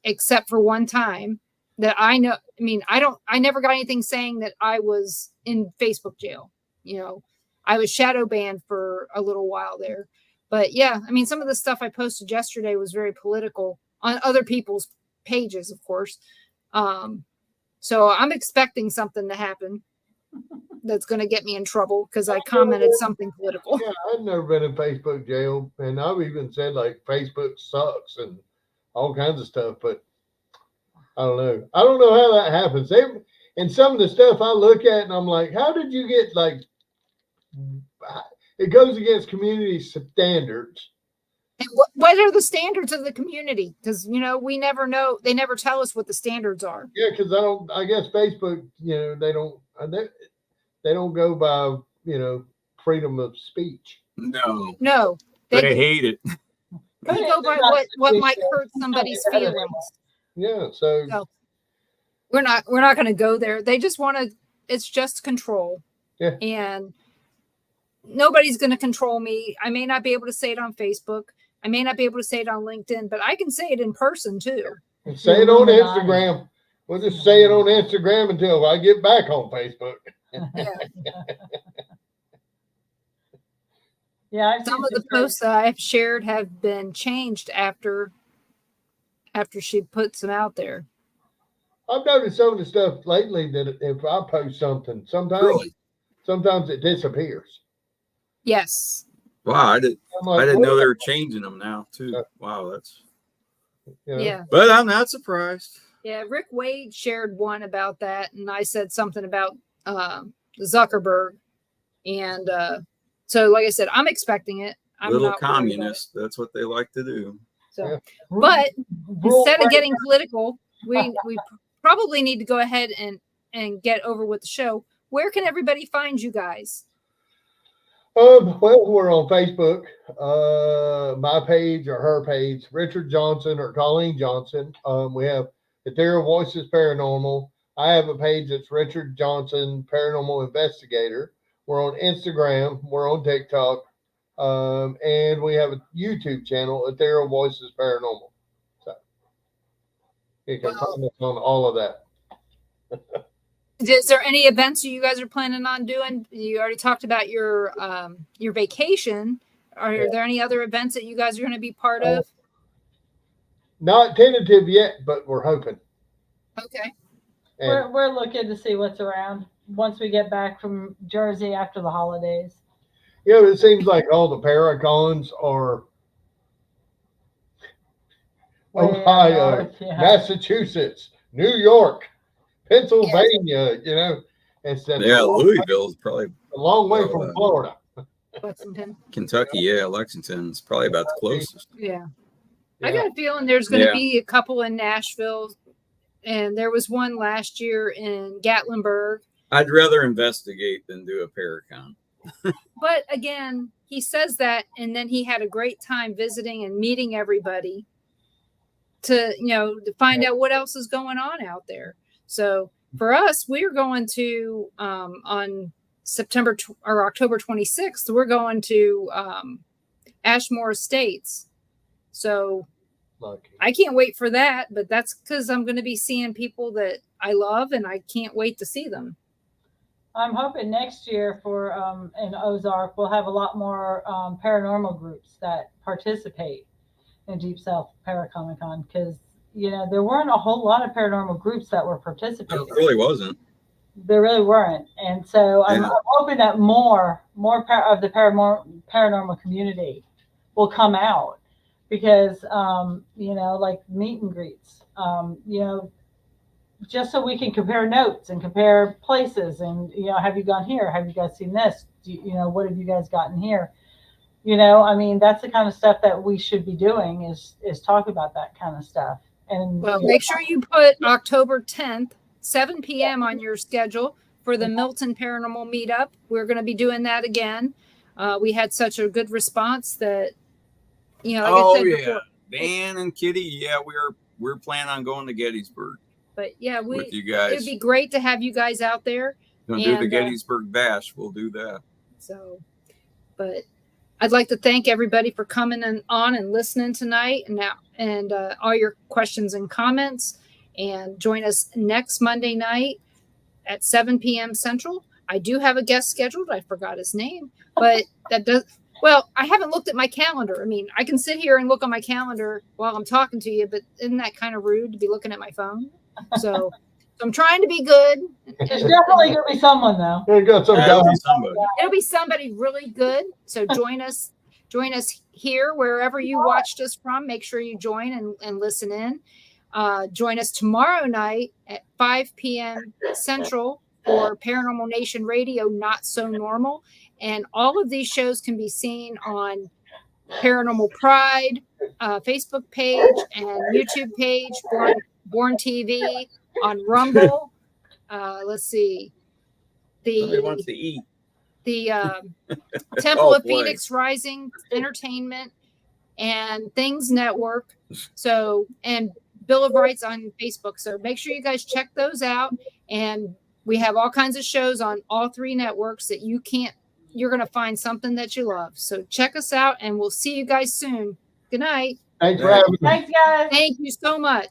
except for one time that I know. I mean, I never got anything saying that I was in Facebook jail. You know, I was shadow banned for a little while there. But yeah, I mean, some of the stuff I posted yesterday was very political on other people's pages, of course. So I'm expecting something to happen that's going to get me in trouble because I commented something political. Yeah, I've never been in Facebook jail, and I've even said like Facebook sucks and all kinds of stuff, but I don't know. I don't know how that happens. And some of the stuff I look at and I'm like, how did you get like, it goes against community standards. And what are the standards of the community? Because, you know, we never know. They never tell us what the standards are. Yeah, because I guess Facebook, you know, they don't go by, you know, freedom of speech. No. They hate it. They go by what might hurt somebody's feelings. Yeah, so we're not going to go there. They just want to. It's just control. Yeah. And nobody's going to control me. I may not be able to say it on Facebook. I may not be able to say it on LinkedIn, but I can say it in person too. And say it on Instagram. We'll just say it on Instagram until I get back on Facebook. Yeah. Some of the posts that I've shared have been changed after she puts them out there. I've noticed some of the stuff lately that if I post something, sometimes it disappears. Yes. Wow, I didn't know they were changing them now too. Wow, that's yeah. But I'm not surprised. Yeah, Rick Wade shared one about that, and I said something about Zuckerberg, and so like I said, I'm expecting it. I'm Little not communist. That's what they like to do. So, but instead of getting political, we probably need to go ahead and get over with the show. Where can everybody find you guys? Well, we're on Facebook. My page or her page, Richard Johnson or Colleen Johnson. We have Ethereal Voices Paranormal. I have a page that's Richard Johnson Paranormal Investigator. We're on Instagram. We're on TikTok. And we have a YouTube channel, Ethereal Voices Paranormal. So you can find us on all of that. Is there any events you guys are planning on doing? You already talked about your vacation. Are there any other events that you guys are going to be part of? Not tentative yet, but we're hoping. Okay. We're looking to see what's around once we get back from Jersey after the holidays. Yeah, it seems like all the Paracons are Ohio, Massachusetts, New York, Pennsylvania, you know. Louisville is probably a long way from Florida. Lexington. Kentucky, Lexington is probably about the closest. Yeah. I got a feeling there's going to be a couple in Nashville, and there was one last year in Gatlinburg. I'd rather investigate than do a Paracon. But again, he says that, and then he had a great time visiting and meeting everybody to find out what else is going on out there. So for us, we're going to on October 26th, we're going to Ashmore Estates. So I can't wait for that, but that's because I'm going to be seeing people that I love, and I can't wait to see them. I'm hoping next year for in Ozark, we'll have a lot more paranormal groups that participate in Deep South Paracomic-Con, because there weren't a whole lot of paranormal groups that were participating. It really wasn't. There really weren't. And so I'm hoping that more of the paranormal community will come out because, like meet and greets, just so we can compare notes and compare places and, have you gone here? Have you guys seen this? What have you guys gotten here? That's the kind of stuff that we should be doing is talk about that kind of stuff. And make sure you put October 10th, 7 p.m. on your schedule for the Milton Paranormal Meetup. We're going to be doing that again. We had such a good response that, like I said before, Dan and Kitty, we're planning on going to Gettysburg. But with you guys, it'd be great to have you guys out there. Gonna do the Gettysburg Bash. We'll do that. So, but I'd like to thank everybody for coming on and listening tonight, and all your questions and comments. And join us next Monday night at 7 p.m. Central. I do have a guest scheduled. I forgot his name, but I haven't looked at my calendar. I can sit here and look on my calendar while I'm talking to you, but isn't that kind of rude to be looking at my phone? So I'm trying to be good. There's definitely going to be someone, though. It'll be somebody really good. So join us here wherever you watched us from. Make sure you join and listen in. Join us tomorrow night at 5 p.m. Central for Paranormal Nation Radio, Not So Normal. And all of these shows can be seen on Paranormal Pride, Facebook page and YouTube page, Born TV, on Rumble. Let's see. Somebody wants to eat. The Temple of Phoenix Rising Entertainment and Things Network. So, and Bill of Rights on Facebook. So make sure you guys check those out. And we have all kinds of shows on all three networks that you're going to find something that you love. So check us out and we'll see you guys soon. Good night. Thanks for having me. Thanks, guys. Thank you so much.